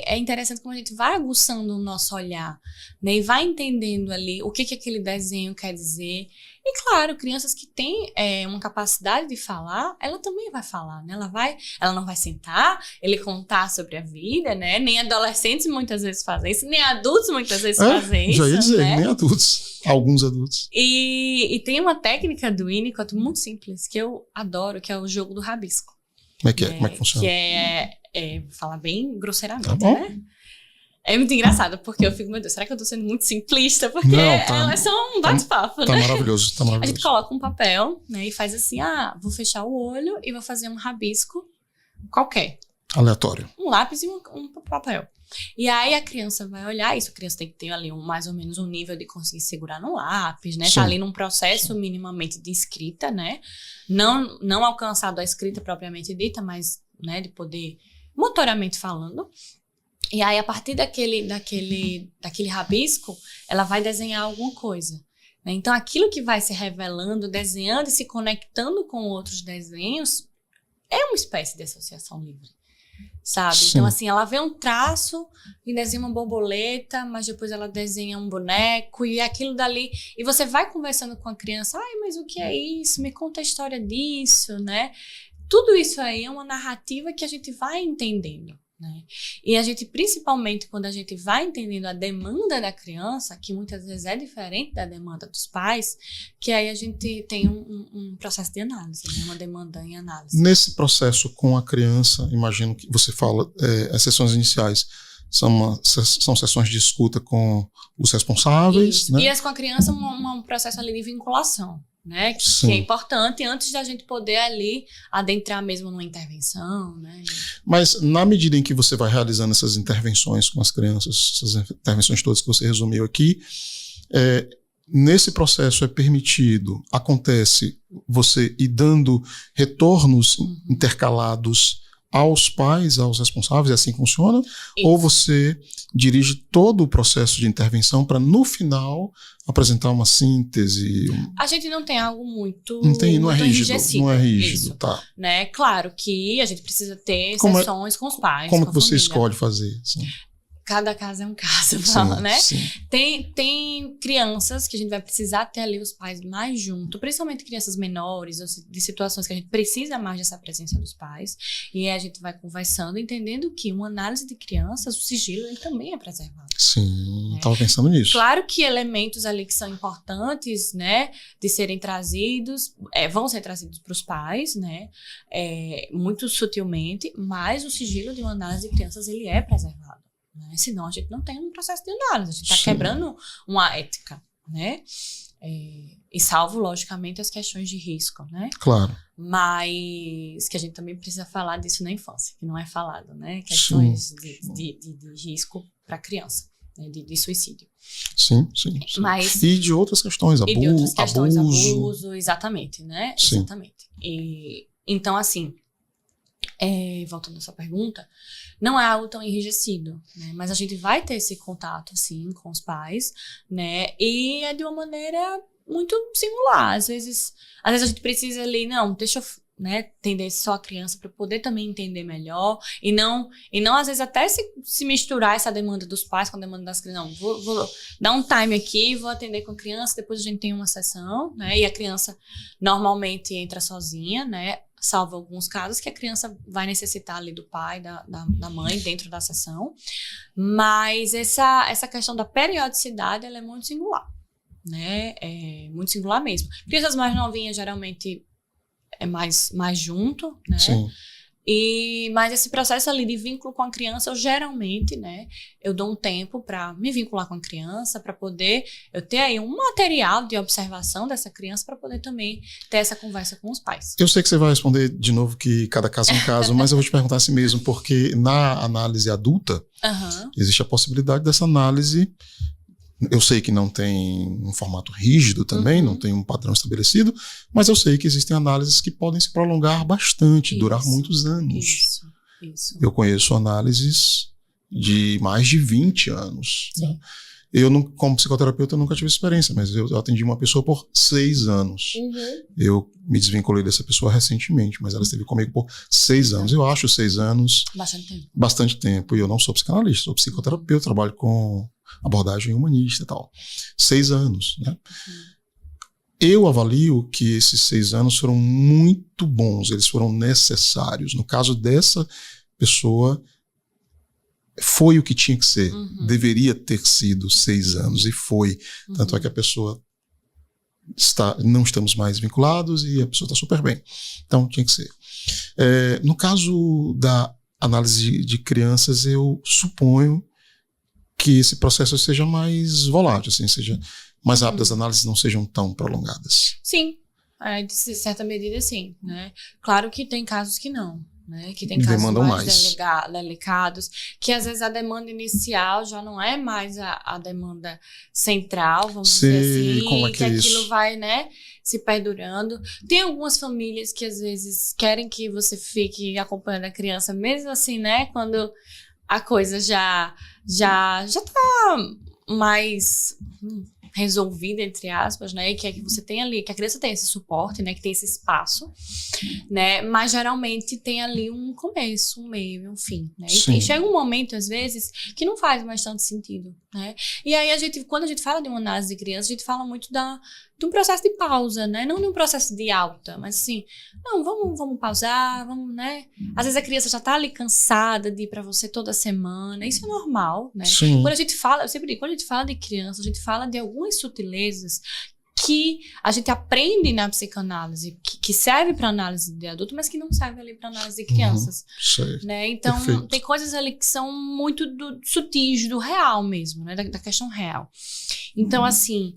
é interessante como a gente vai aguçando o nosso olhar, né? E vai entendendo ali o que aquele desenho quer dizer. E claro, crianças que têm uma capacidade de falar, ela também vai falar, né? Ela não vai sentar, ele contar sobre a vida, né? Nem adolescentes muitas vezes fazem isso, nem adultos muitas vezes fazem isso, já ia dizer, né? nem adultos, alguns adultos. E tem uma técnica do Winnicott muito simples, que eu adoro, que é o jogo do rabisco. Como é que é? Como é que funciona? Que vou falar bem grosseiramente, Tá bom. né? É muito engraçado, porque eu fico, meu Deus, será que eu tô sendo muito simplista? Porque Não, é só um bate-papo, né? Tá maravilhoso, tá A maravilhoso. gente coloca um papel, né, e faz assim, vou fechar o olho e vou fazer um rabisco qualquer. Aleatório. Um lápis e um papel. E aí a criança vai olhar isso, a criança tem que ter ali mais ou menos um nível de conseguir segurar no lápis, né? Sim. Tá ali num processo minimamente de escrita, né? Não alcançado a escrita propriamente dita, mas, né, de poder, motoramente falando. E aí, a partir daquele rabisco, ela vai desenhar alguma coisa, né? Então, aquilo que vai se revelando, desenhando e se conectando com outros desenhos é uma espécie de associação livre, sabe? Sim. Então, assim, ela vê um traço e desenha uma borboleta, mas depois ela desenha um boneco e aquilo dali... E você vai conversando com a criança, mas o que é isso? Me conta a história disso, né? Tudo isso aí é uma narrativa que a gente vai entendendo, né? E a gente, principalmente quando a gente vai entendendo a demanda da criança, que muitas vezes é diferente da demanda dos pais, que aí a gente tem um processo de análise, né? Uma demanda em análise. Nesse processo com a criança, imagino que você fala, as sessões iniciais são sessões de escuta com os responsáveis. Isso. Né? E com a criança um processo ali de vinculação, né? Que é importante antes da gente poder ali adentrar mesmo numa intervenção, né? Mas na medida em que você vai realizando essas intervenções com as crianças, essas intervenções todas que você resumiu aqui, nesse processo é permitido, acontece você ir dando retornos intercalados aos pais, aos responsáveis, e assim funciona? Isso. Ou você dirige todo o processo de intervenção para, no final, apresentar uma síntese? A gente não tem algo muito não é rígido, enrijecido. Não é rígido, isso, tá. Né? Claro que a gente precisa ter sessões com os pais. Como com que você família. escolhe fazer? Sim. Cada caso é um caso, fala, né? Sim. Tem crianças que a gente vai precisar ter ali os pais mais junto, principalmente crianças menores, ou de situações que a gente precisa mais dessa presença dos pais. E aí a gente vai conversando, entendendo que uma análise de crianças, o sigilo, ele também é preservado. Sim, estava pensando nisso. Claro que elementos ali que são importantes, né, de serem trazidos, vão ser trazidos para os pais, né, muito sutilmente, mas o sigilo de uma análise de crianças, ele é preservado. Né? Senão a gente não tem um processo de análise, a gente está quebrando uma ética, né? E salvo, logicamente, as questões de risco, né? Claro. Mas que a gente também precisa falar disso na infância, que não é falado, né? Questões de risco para a criança, né? De suicídio. Sim. Mas, e de outras questões, abuso, exatamente, né? Sim. Exatamente. Então, assim, voltando à sua pergunta, não é algo tão enrijecido, né? Mas a gente vai ter esse contato, sim, com os pais, né? E é de uma maneira muito singular. Às vezes a gente precisa ali, deixa eu, né, entender só a criança para poder também entender melhor e não às vezes até se misturar essa demanda dos pais com a demanda das crianças. Não, vou dar um time aqui, vou atender com a criança, depois a gente tem uma sessão, né? E a criança normalmente entra sozinha, né? Salvo alguns casos que a criança vai necessitar ali do pai, da mãe dentro da sessão. Mas essa questão da periodicidade, ela é muito singular, né? É muito singular mesmo. Crianças mais novinhas, geralmente, é mais junto, né? Sim. Mas esse processo ali de vínculo com a criança, eu geralmente, né, eu dou um tempo para me vincular com a criança, para poder eu ter aí um material de observação dessa criança para poder também ter essa conversa com os pais. Eu sei que você vai responder de novo que cada caso é um caso, mas eu vou te perguntar assim mesmo, porque na análise adulta, existe a possibilidade dessa análise. Eu sei que não tem um formato rígido também, não tem um padrão estabelecido, mas eu sei que existem análises que podem se prolongar bastante, durar muitos anos. Isso. Eu conheço análises de mais de 20 anos. Sim. Né? Eu, como psicoterapeuta, nunca tive experiência, mas eu atendi uma pessoa por 6 anos. Eu me desvinculei dessa pessoa recentemente, mas ela esteve comigo por 6 anos. Eu acho 6 anos bastante tempo. E eu não sou psicanalista, sou psicoterapeuta, trabalho com abordagem humanista e tal. 6 anos, né? Eu avalio que esses 6 anos foram muito bons, eles foram necessários. No caso dessa pessoa, foi o que tinha que ser. Deveria ter sido 6 anos, e foi. Tanto é que a pessoa não estamos mais vinculados e a pessoa está super bem. Então, tinha que ser. No caso da análise de crianças, eu suponho que esse processo seja mais volátil, assim, seja mais rápido, as análises não sejam tão prolongadas. Sim, de certa medida sim, né? Claro que tem casos que não, né? Que tem casos mais delicados, que às vezes a demanda inicial já não é mais a demanda central, vamos dizer assim, como que aquilo vai, né, se perdurando. Tem algumas famílias que às vezes querem que você fique acompanhando a criança, mesmo assim, né, quando a coisa já tá mais resolvida, entre aspas, né, e que é que você tem ali, que a criança tem esse suporte, né, que tem esse espaço, né, mas geralmente tem ali um começo, um meio e um fim, né, e chega um momento, às vezes, que não faz mais tanto sentido, né, e aí quando a gente fala de uma análise de criança, a gente fala muito de um processo de pausa, né, não de um processo de alta, mas assim, não, vamos pausar, vamos, né, às vezes a criança já tá ali cansada de ir pra você toda semana, isso é normal, né, quando a gente fala, eu sempre digo, quando a gente fala de criança, a gente fala de algumas sutilezas que a gente aprende na psicanálise, que serve para análise de adulto, mas que não serve ali para análise de crianças. Né? Então, perfeito. Tem coisas ali que são muito sutis, do real mesmo, né? Da questão real. Então, assim,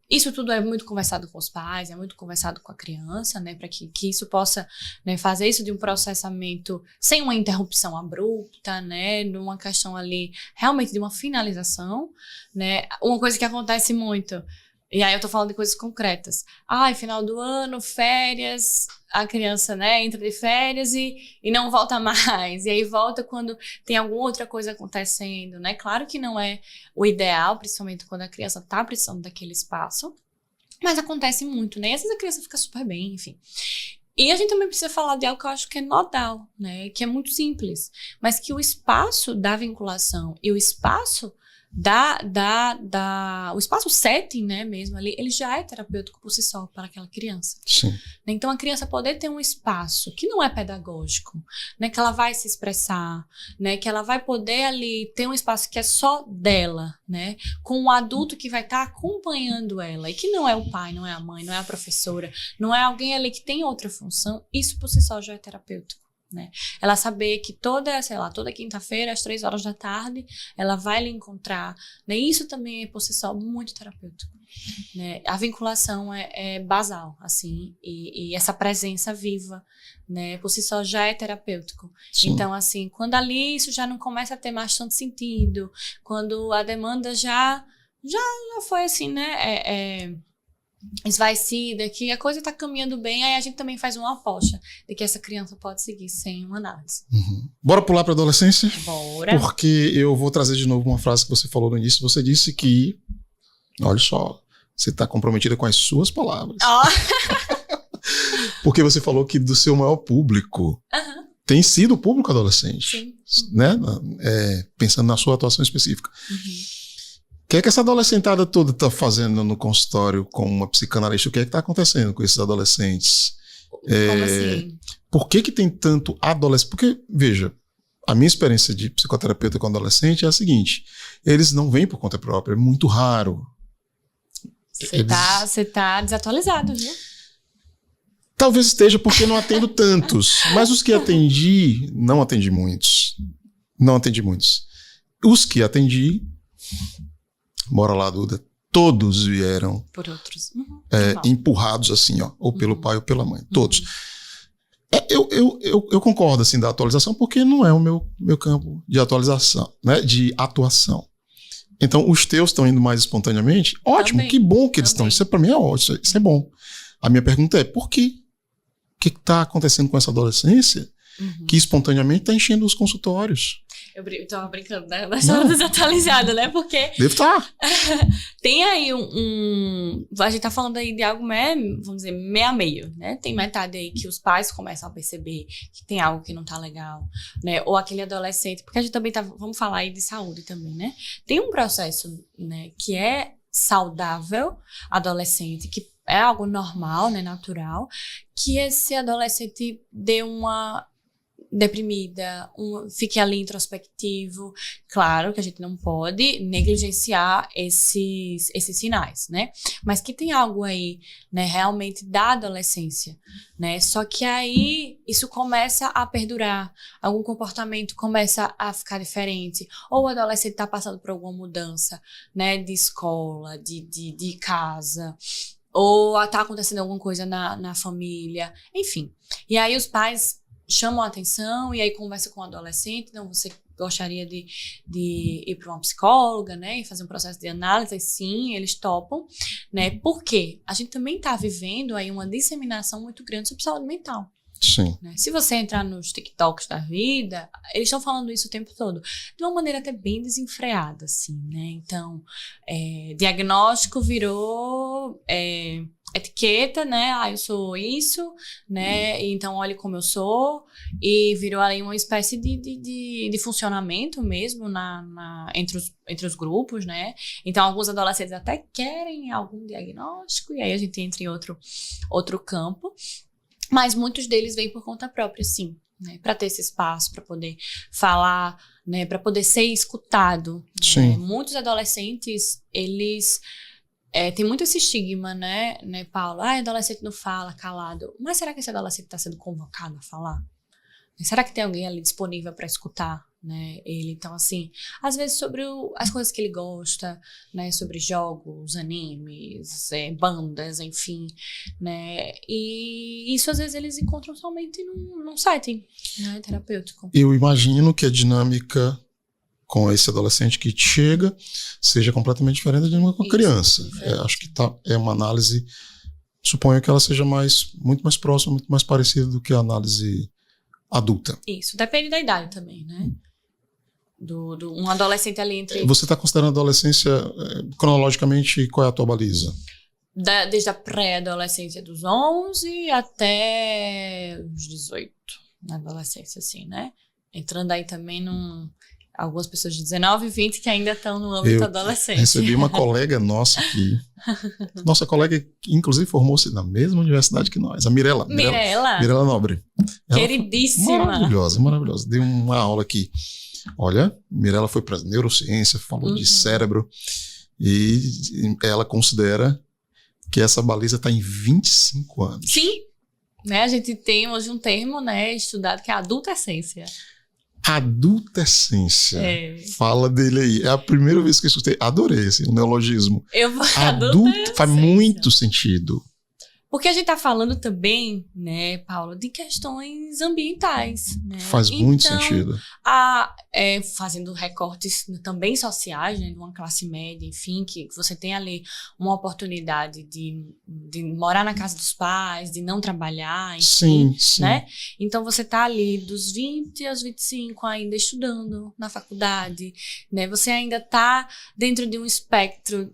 isso tudo é muito conversado com os pais, é muito conversado com a criança, né? Para que isso possa, né, fazer isso de um processamento sem uma interrupção abrupta, né? Numa questão ali, realmente de uma finalização, né? Uma coisa que acontece muito, e aí eu tô falando de coisas concretas. Final do ano, férias, a criança, né, entra de férias e não volta mais. E aí volta quando tem alguma outra coisa acontecendo, né? Claro que não é o ideal, principalmente quando a criança tá precisando daquele espaço. Mas acontece muito, né? E às vezes a criança fica super bem, enfim. E a gente também precisa falar de algo que eu acho que é nodal, né? Que é muito simples. Mas que o espaço da vinculação e o espaço o espaço setting, né, mesmo ali, ele já é terapêutico por si só para aquela criança. Sim. Então a criança poder ter um espaço que não é pedagógico, né, que ela vai se expressar, né, que ela vai poder ali ter um espaço que é só dela, né, com um adulto que vai estar acompanhando ela e que não é o pai, não é a mãe, não é a professora, não é alguém ali que tem outra função, isso por si só já é terapêutico. Né? Ela saber que toda quinta-feira, às 3 horas da tarde, ela vai lhe encontrar, né? Isso também é, por si só, muito terapêutico, né? A vinculação é basal, assim, e essa presença viva, né? Por si só já é terapêutico. Sim. Então, assim, quando ali isso já não começa a ter mais tanto sentido, quando a demanda já foi assim, né? Esvaecida, que a coisa tá caminhando bem, aí a gente também faz uma aposta de que essa criança pode seguir sem uma análise. Bora pular para a adolescência? Bora. Porque eu vou trazer de novo uma frase que você falou no início. Você disse que, olha só, você está comprometida com as suas palavras. Porque você falou que do seu maior público tem sido o público adolescente. Sim. Né? Pensando na sua atuação específica. O que é que essa adolescentada toda está fazendo no consultório com uma psicanalista? O que é que está acontecendo com esses adolescentes? Como assim? Por que tem tanto adolescente? Porque, veja, a minha experiência de psicoterapeuta com adolescente é a seguinte: eles não vêm por conta própria, é muito raro. Você tá desatualizado, viu? Talvez esteja porque não atendo tantos, mas os que atendi, não atendi muitos. Não atendi muitos. Os que atendi... Bora lá, Duda. Todos vieram por outros. empurrados assim, ó, ou pelo pai ou pela mãe. Todos. Eu concordo assim da atualização, porque não é o meu campo de atualização, né, de atuação. Então, os teus estão indo mais espontaneamente. Ótimo, também, que bom que eles estão. Isso para mim é ótimo, isso é bom. A minha pergunta é, por quê? O que está acontecendo com essa adolescência que espontaneamente está enchendo os consultórios? Eu tava brincando, né? Da história desatualizada, né? Porque... Deve estar. Tem aí a gente tá falando aí de algo, vamos dizer, meio a meio, né? Tem metade aí que os pais começam a perceber que tem algo que não tá legal, né? Ou aquele adolescente, porque a gente também vamos falar aí de saúde também, né? Tem um processo, né, que é saudável adolescente, que é algo normal, né, natural, que esse adolescente dê uma deprimida, fique ali introspectivo. Claro que a gente não pode negligenciar esses sinais, né? Mas que tem algo aí, né, realmente da adolescência, né? Só que aí isso começa a perdurar, algum comportamento começa a ficar diferente, ou o adolescente está passando por alguma mudança, né, de escola, de casa, ou está acontecendo alguma coisa na família, enfim. E aí os pais chamam a atenção e aí conversa com o adolescente. Então, você gostaria de ir para uma psicóloga, né, e fazer um processo de análise? Sim, eles topam, né? Por quê? A gente também está vivendo aí uma disseminação muito grande sobre saúde mental. Sim. Né? Se você entrar nos TikToks da vida, eles estão falando isso o tempo todo, de uma maneira até bem desenfreada, assim, né? Então, diagnóstico virou etiqueta, né? Eu sou isso, né? Então, olhe como eu sou. E virou ali uma espécie de funcionamento mesmo entre os grupos, né? Então, alguns adolescentes até querem algum diagnóstico, e aí a gente entra em outro campo. Mas muitos deles vêm por conta própria, sim, né? Para ter esse espaço, para poder falar, né? Para poder ser escutado. Sim. Né? Muitos adolescentes, eles têm muito esse estigma, né, Paulo? Adolescente não fala, calado. Mas será que esse adolescente está sendo convocado a falar? Será que tem alguém ali disponível para escutar, né, ele? Então, assim, às vezes sobre as coisas que ele gosta, né, sobre jogos, animes, bandas, enfim, né, e isso às vezes eles encontram somente num setting, né, terapêutico. Eu imagino que a dinâmica com esse adolescente que chega seja completamente diferente da dinâmica com a criança. Acho que é uma análise, suponho que ela seja muito mais próxima, muito mais parecida do que a análise adulta. Isso, depende da idade também, né? Um adolescente ali entre... Você está considerando a adolescência, cronologicamente, qual é a tua baliza? Desde a pré-adolescência dos 11 até os 18, na adolescência, assim, né? Entrando aí também algumas pessoas de 19 e 20 que ainda estão no âmbito adolescente. Recebi uma colega nossa que... Nossa colega, que inclusive formou-se na mesma universidade que nós, a Mirella Nobre. Queridíssima. Maravilhosa. Deu uma aula aqui. Olha, Mirella foi para neurociência, falou de cérebro, e ela considera que essa baliza está em 25 anos. Sim, né? A gente tem hoje um termo, né, estudado, que é a adultescência. Adultescência. Fala dele aí. É a primeira vez que eu escutei. Adorei esse neologismo. Adulto faz muito sentido. Porque a gente está falando também, né, Paulo, de questões ambientais. Né? Faz muito sentido. Fazendo recortes também sociais, né, de uma classe média, enfim, que você tem ali uma oportunidade de morar na casa dos pais, de não trabalhar, enfim, sim. Né? Então você está ali dos 20 aos 25 ainda estudando na faculdade, né? Você ainda está dentro de um espectro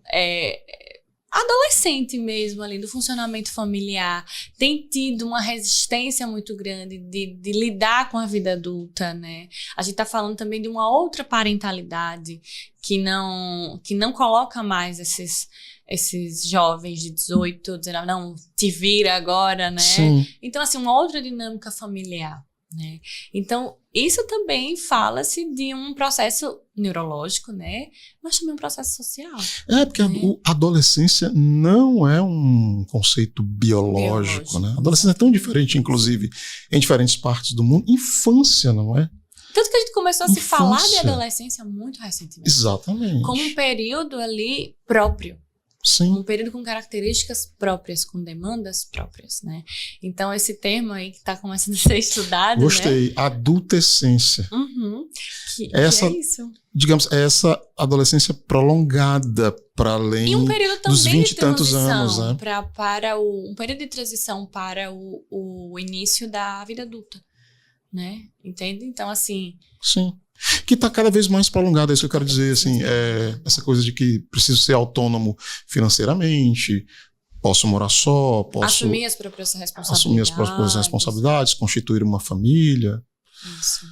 adolescente mesmo ali, do funcionamento familiar, tem tido uma resistência muito grande de lidar com a vida adulta, né? A gente tá falando também de uma outra parentalidade que não coloca mais esses jovens de 18, 19, não, te vira agora, né? Sim. Então, assim, uma outra dinâmica familiar, né? Então, isso também fala-se de um processo neurológico, né? Mas também um processo social. Porque a adolescência não é um conceito biológico, né? A adolescência é tão diferente, inclusive, em diferentes partes do mundo. Infância, não é? Tanto que a gente começou a se falar de adolescência muito recentemente. Exatamente. Como um período ali próprio. Sim. Um período com características próprias, com demandas próprias, né? Então, esse termo aí que está começando a ser estudado, Gostei. Né? Adultescência. Que é isso. Digamos, essa adolescência prolongada para além e um período também dos 20 e tantos anos, né? Um período de transição para o início da vida adulta, né? Entende? Então, assim... Sim. Que está cada vez mais prolongada, é isso que eu quero dizer, assim, essa coisa de que preciso ser autônomo financeiramente, posso morar só, posso assumir as próprias responsabilidades, constituir uma família. Isso.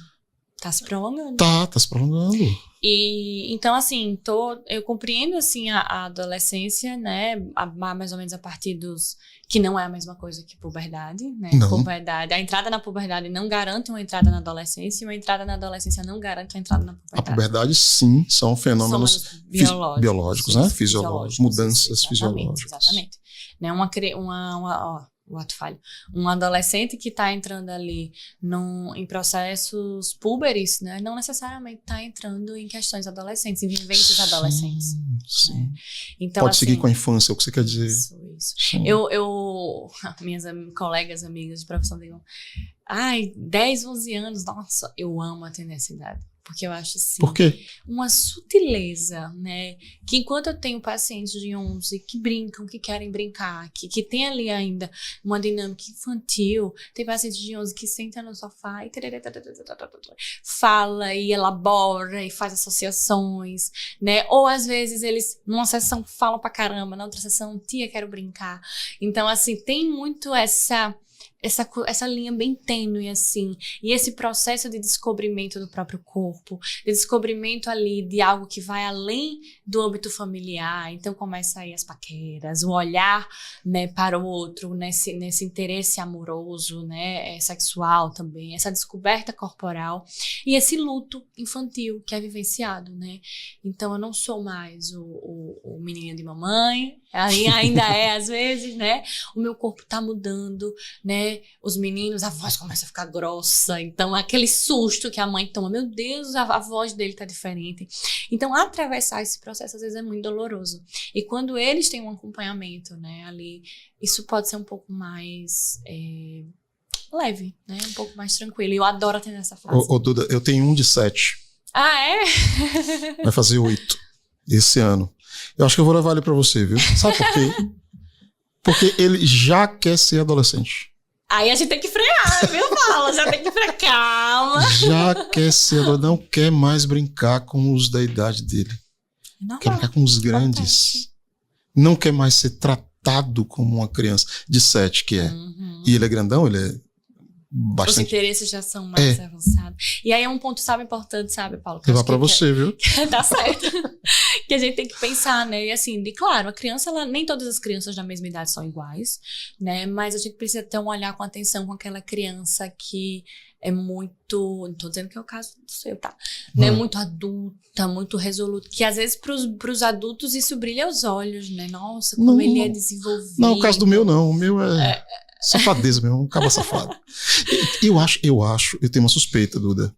Tá se prolongando. Tá se prolongando. E então, assim, eu compreendo, assim, a adolescência, né? Mais ou menos a partir dos... Que não é a mesma coisa que puberdade, né? Não. Puberdade, a entrada na puberdade não garante uma entrada na adolescência, e uma entrada na adolescência não garante uma entrada na puberdade. A puberdade, sim, são fenômenos biológicos, né? Fisiológicos, mudanças fisiológicas. Exatamente. Né? O ato falho. Um adolescente que está entrando ali em processos púberes, né, não necessariamente está entrando em questões adolescentes, em vivências adolescentes. Sim. Né? Então, pode assim, seguir com a infância, é o que você quer dizer. Isso. Minhas colegas, amigas de profissão digam, 10, 11 anos, nossa, eu amo atender essa idade. Porque eu acho, assim, Por quê? uma sutileza, né? Que enquanto eu tenho pacientes de 11 que brincam, que querem brincar, que tem ali ainda uma dinâmica infantil, tem pacientes de 11 que sentam no sofá e fala e elabora e faz associações, né? Ou às vezes eles, numa sessão, falam pra caramba, na outra sessão, tia, quero brincar. Então, assim, tem muito essa linha bem tênue, assim, e esse processo de descobrimento do próprio corpo, de descobrimento ali de algo que vai além do âmbito familiar. Então começa aí as paqueras, o olhar, né, para o outro, nesse interesse amoroso, né, sexual também, essa descoberta corporal e esse luto infantil que é vivenciado, né. Então eu não sou mais o menininho de mamãe, ainda é às vezes, né, o meu corpo tá mudando, né. Os meninos, a voz começa a ficar grossa, então aquele susto que a mãe toma, meu Deus, a voz dele tá diferente. Então atravessar esse processo às vezes é muito doloroso, e quando eles têm um acompanhamento, né, ali, isso pode ser um pouco mais leve, né, um pouco mais tranquilo, e eu adoro atender essa fase. Ô Duda, eu tenho um de 7. Ah, é? Vai fazer 8 esse ano. Eu acho que eu vou levar ele pra você, viu? Sabe por quê? Porque ele já quer ser adolescente. Aí a gente tem que frear, viu, Paulo? Já tem que frear, calma. Já quer ser adolescente, não quer mais brincar com os da idade dele. Não, Quer brincar com os grandes. Não quer mais ser tratado como uma criança de 7, que é. Uhum. E ele é grandão, ele é bastante... Os interesses já são mais avançados. E aí é um ponto, sabe, importante, sabe, Paulo? Levar pra você, viu? Tá certo. Que a gente tem que pensar, né? E assim, claro, a criança, nem todas as crianças da mesma idade são iguais, né? Mas a gente precisa ter um olhar com atenção com aquela criança que é muito... Não tô dizendo que é o caso do seu, tá? Né? Muito adulta, muito resoluta. Que às vezes pros adultos isso brilha aos olhos, né? Nossa, como ele é desenvolvido. Não, o caso do meu não. O meu é safadeza mesmo, um cabo safado. Eu tenho uma suspeita, Duda.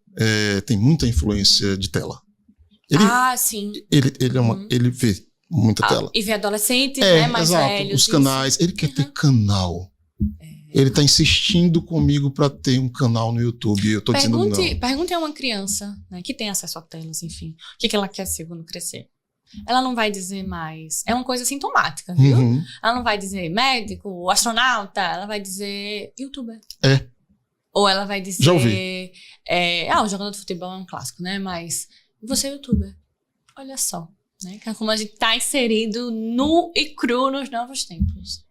Tem muita influência de tela. Sim. Ele vê muita tela. E vê adolescentes, né, mais exato, velhos. os canais. Ele quer ter canal. Ele tá insistindo comigo para ter um canal no YouTube. Eu tô dizendo não. Pergunte a uma criança, né, que tem acesso a telas, enfim, o que ela quer ser quando crescer. Ela não vai dizer mais. É uma coisa sintomática, viu? Uhum. Ela não vai dizer médico, astronauta, ela vai dizer youtuber. Ou ela vai dizer. Já ouvi. O jogador de futebol é um clássico, né? Mas você é youtuber. Olha só, né? Como a gente tá inserido nu e cru nos novos tempos.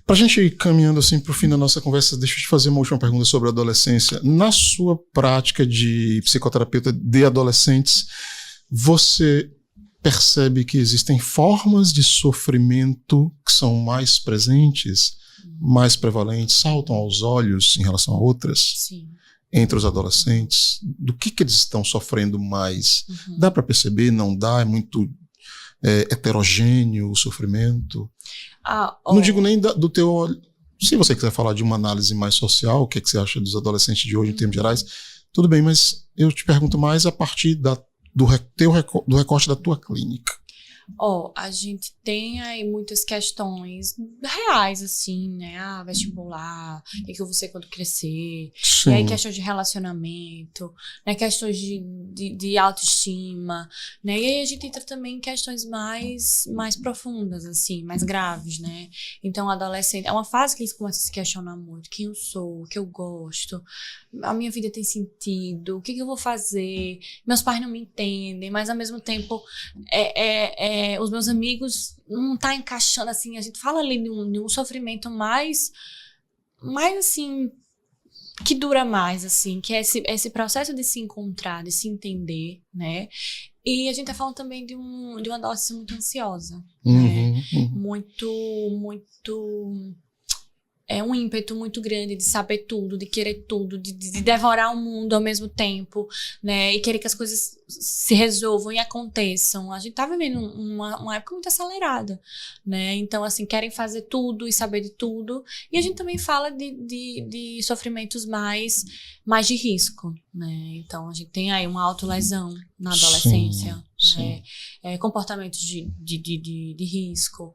Pra gente ir caminhando assim pro fim da nossa conversa, deixa eu te fazer uma última pergunta sobre a adolescência. Na sua prática de psicoterapeuta de adolescentes, você percebe que existem formas de sofrimento que são mais presentes, mais prevalentes, saltam aos olhos em relação a outras? Sim. Entre os adolescentes? Do que eles estão sofrendo mais? Uhum. Dá para perceber? Não dá? É muito heterogêneo o sofrimento? Não digo nem do teu... Se você quiser falar de uma análise mais social, o que você acha dos adolescentes de hoje em termos gerais, tudo bem, mas eu te pergunto mais a partir do recorte da tua clínica. A gente tem aí muitas questões reais, assim, né? Vestibular, o que eu vou ser quando crescer. Sim. E aí questões de relacionamento, né? Questões de autoestima, né? E aí a gente entra também em questões mais profundas, assim, mais graves, né? Então, adolescente, é uma fase que eles começam a se questionar muito. Quem eu sou, o que eu gosto, a minha vida tem sentido, o que eu vou fazer? Meus pais não me entendem, mas ao mesmo tempo os meus amigos não tá encaixando, assim, a gente fala ali de um sofrimento mais assim, que dura mais, assim, que é esse processo de se encontrar, de se entender, né? E a gente tá falando também de uma adolescência muito ansiosa, né? Muito... É um ímpeto muito grande de saber tudo, de querer tudo, de devorar o mundo ao mesmo tempo, né? E querer que as coisas se resolvam e aconteçam. A gente tá vivendo uma época muito acelerada, né? Então, assim, querem fazer tudo e saber de tudo. E a gente também fala de sofrimentos mais de risco, né? Então, a gente tem aí uma autolesão na adolescência, sim. né? Comportamentos de risco,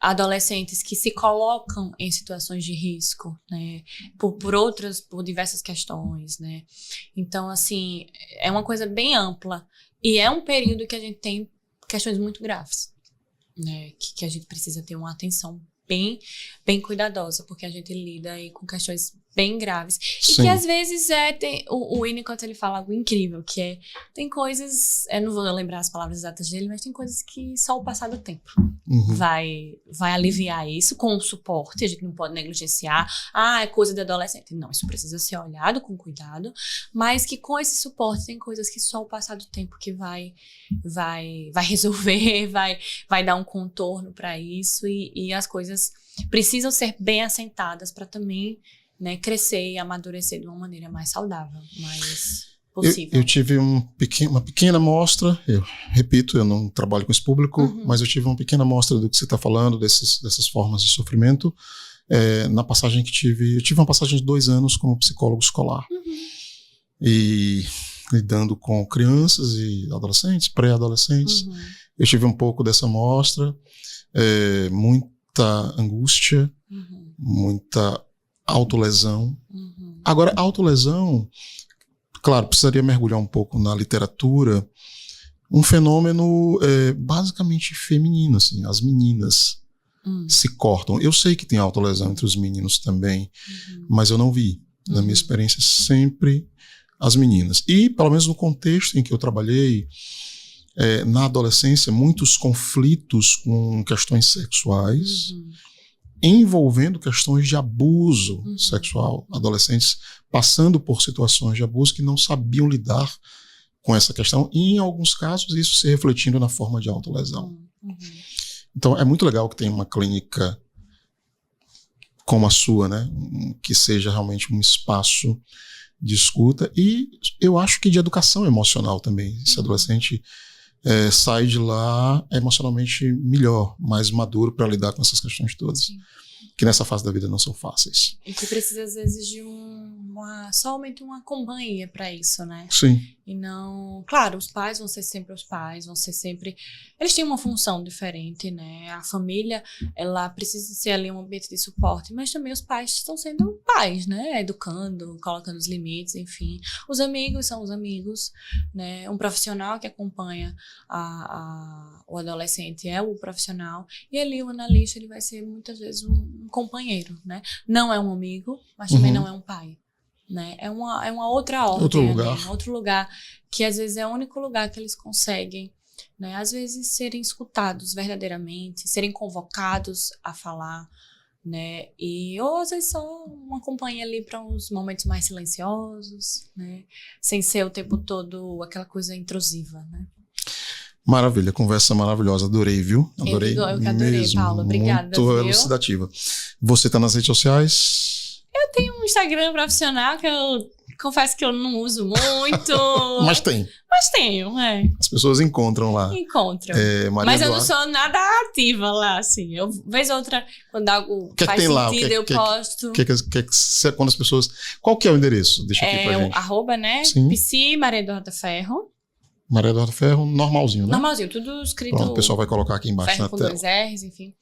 adolescentes que se colocam em situações de risco, né, por diversas questões, né. Então, assim, é uma coisa bem ampla e é um período que a gente tem questões muito graves, né, que a gente precisa ter uma atenção bem cuidadosa, porque a gente lida aí com questões bem graves. E que às vezes o Winnicott, ele fala algo incrível, que tem coisas, eu não vou lembrar as palavras exatas dele, mas tem coisas que só o passar do tempo vai aliviar isso com o suporte. A gente não pode negligenciar, é coisa de adolescente. Não, isso precisa ser olhado com cuidado, mas que com esse suporte tem coisas que só o passar do tempo que vai resolver, vai dar um contorno para isso, e as coisas precisam ser bem assentadas para também, né, crescer e amadurecer de uma maneira mais saudável, mais possível. Eu tive uma pequena amostra, eu repito, eu não trabalho com esse público, mas eu tive uma pequena amostra do que você está falando, dessas formas de sofrimento, na passagem que eu tive uma passagem de 2 anos como psicólogo escolar, e lidando com crianças e adolescentes, pré-adolescentes, eu tive um pouco dessa amostra, muita angústia, muita autolesão. Agora, autolesão, claro, precisaria mergulhar um pouco na literatura, um fenômeno basicamente feminino, assim, as meninas se cortam. Eu sei que tem autolesão entre os meninos também, mas eu não vi. Na minha experiência, sempre as meninas. E, pelo menos no contexto em que eu trabalhei, na adolescência, muitos conflitos com questões sexuais, envolvendo questões de abuso sexual. Adolescentes passando por situações de abuso que não sabiam lidar com essa questão, e em alguns casos isso se refletindo na forma de autolesão. Então é muito legal que tenha uma clínica como a sua, né, que seja realmente um espaço de escuta, e eu acho que de educação emocional também. Esse adolescente sai de lá emocionalmente melhor, mais maduro para lidar com essas questões todas. Sim. Que nessa fase da vida não são fáceis. E que precisa, às vezes, de somente uma companhia para isso, né? Sim. E não... Claro, os pais vão ser sempre os pais, vão ser sempre... Eles têm uma função diferente, né? A família, ela precisa ser ali um ambiente de suporte, mas também os pais estão sendo pais, né? Educando, colocando os limites, enfim. Os amigos são os amigos, né? Um profissional que acompanha o adolescente é o profissional, e ali o analista, ele vai ser muitas vezes um companheiro, né? Não é um amigo, mas também não é um pai, né? É uma outra ordem, outro lugar. Né? Outro lugar, que às vezes é o único lugar que eles conseguem, né? Às vezes serem escutados verdadeiramente, serem convocados a falar, né? Ou às vezes só uma companhia ali para uns momentos mais silenciosos, né? Sem ser o tempo todo aquela coisa intrusiva, né? Maravilha, conversa maravilhosa, adorei, viu? Adorei. Eu que adorei, mesmo, Paulo, obrigada. Muito elucidativa. Você está nas redes sociais? Eu tenho um Instagram profissional que eu confesso que eu não uso muito. Mas tem. Mas tenho, As pessoas encontram lá. Encontram. Mas eu não sou nada ativa lá, assim. Eu vez outra, quando algo faz sentido, eu posto. Quando as pessoas... Qual que é o endereço? Deixa aqui pra gente. @, né? Psi Maria Eduarda Ferro. Maria Eduarda Ferro, normalzinho, né? Normalzinho, tudo escrito. Pronto, o pessoal vai colocar aqui embaixo Ferro na com tela. 2 R's, enfim.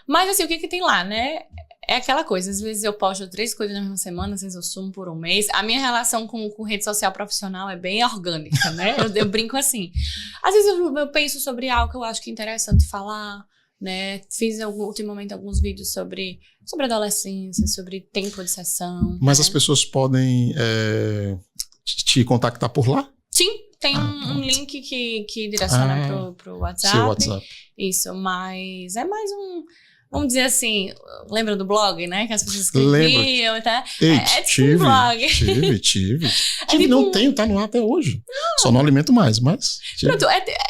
Mas assim, o que tem lá, né? É aquela coisa, às vezes eu posto 3 coisas na mesma semana, às vezes eu sumo por um mês. A minha relação com rede social profissional é bem orgânica, né? Eu brinco assim. Às vezes eu penso sobre algo que eu acho que é interessante falar, né? Fiz ultimamente alguns vídeos sobre adolescência, sobre tempo de sessão. Mas né? As pessoas podem te contactar por lá? Sim. Tem um link que direciona pro WhatsApp. Seu WhatsApp. Isso, mas é mais vamos dizer assim, lembra do blog, né? Que as pessoas escreviam, tá? É tipo um blog. Tive. Tipo, não tenho, tá no ar até hoje. Só não alimento mais, mas... Pronto,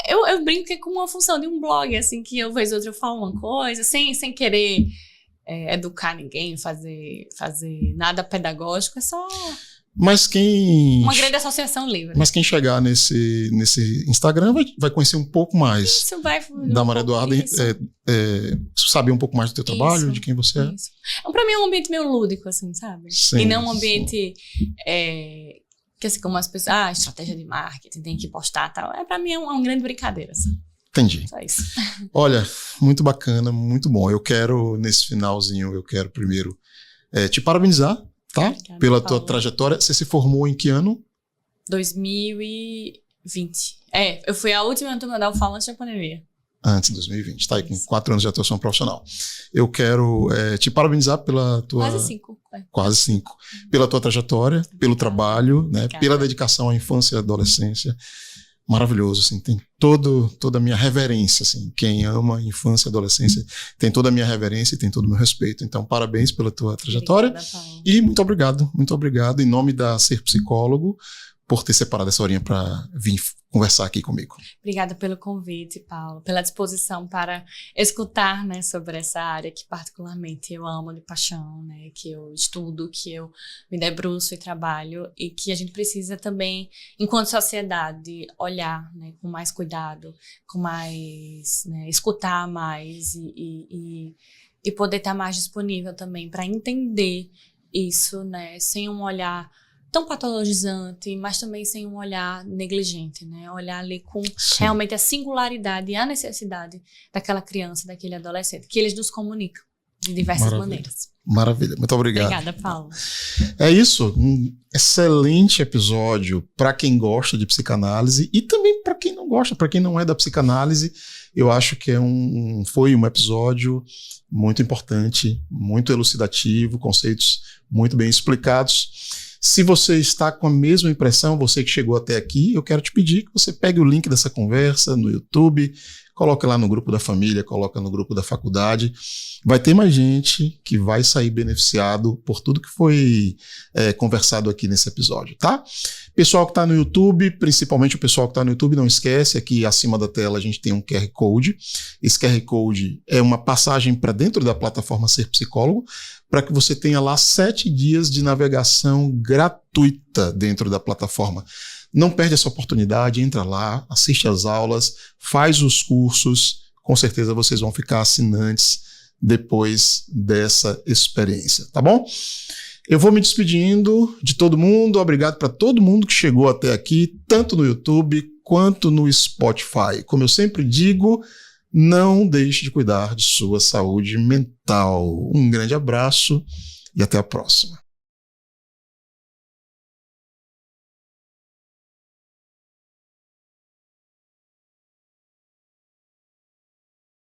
eu brinco que é como uma função de um blog, assim, que eu vez ou outra eu falo uma coisa, sem querer educar ninguém, fazer nada pedagógico, é só... Mas uma grande associação livre. Mas quem chegar nesse Instagram vai conhecer um pouco mais isso, vai da Maria Eduarda, saber um pouco mais do teu trabalho, de quem você é. Isso. Pra mim é um ambiente meio lúdico, assim, sabe? Sim, e não um ambiente que assim, como as pessoas, estratégia de marketing, tem que postar e tal. Pra mim é uma grande brincadeira, assim. Entendi. Só isso. Olha, muito bacana, muito bom. Nesse finalzinho, eu quero primeiro te parabenizar, tá? Obrigada, pela Paulo. tua trajetória. Você se formou em que ano? 2020. Eu fui a última turma da UFAL antes da pandemia. Antes de 2020, tá aí com 4 anos de atuação profissional. Eu quero te parabenizar pela tua... Quase 5. Pela tua trajetória, pelo trabalho, né? Pela dedicação à infância e à adolescência. Maravilhoso, assim, tem toda a minha reverência, assim, quem ama a infância e a adolescência tem toda a minha reverência e tem todo o meu respeito. Então, parabéns pela tua trajetória. Obrigada, Paulo. E muito obrigado em nome da Ser Psicólogo por ter separado essa horinha para vir conversar aqui comigo. Obrigada pelo convite, Paulo, pela disposição para escutar, né, sobre essa área que particularmente eu amo de paixão, né, que eu estudo, que eu me debruço e trabalho e que a gente precisa também, enquanto sociedade, olhar, né, com mais cuidado, com mais, né, escutar mais e poder estar mais disponível também para entender isso, né, sem um olhar tão patologizante, mas também sem um olhar negligente, né? Olhar ali com realmente a singularidade e a necessidade daquela criança, daquele adolescente, que eles nos comunicam de diversas maneiras. Maravilha, muito obrigado. Obrigada, Paulo. É isso, um excelente episódio para quem gosta de psicanálise e também para quem não gosta, para quem não é da psicanálise. Eu acho que foi um episódio muito importante, muito elucidativo, conceitos muito bem explicados. Se você está com a mesma impressão, você que chegou até aqui, eu quero te pedir que você pegue o link dessa conversa no YouTube, coloque lá no grupo da família, coloca no grupo da faculdade. Vai ter mais gente que vai sair beneficiado por tudo que foi conversado aqui nesse episódio, tá? Pessoal que está no YouTube, principalmente o pessoal que está no YouTube, não esquece, aqui acima da tela a gente tem um QR Code. Esse QR Code é uma passagem para dentro da plataforma Ser Psicólogo, para que você tenha lá 7 dias de navegação gratuita dentro da plataforma. Não perde essa oportunidade, entra lá, assiste às aulas, faz os cursos, com certeza vocês vão ficar assinantes depois dessa experiência, tá bom? Eu vou me despedindo de todo mundo, obrigado para todo mundo que chegou até aqui, tanto no YouTube quanto no Spotify. Como eu sempre digo, não deixe de cuidar de sua saúde mental. Um grande abraço e até a próxima.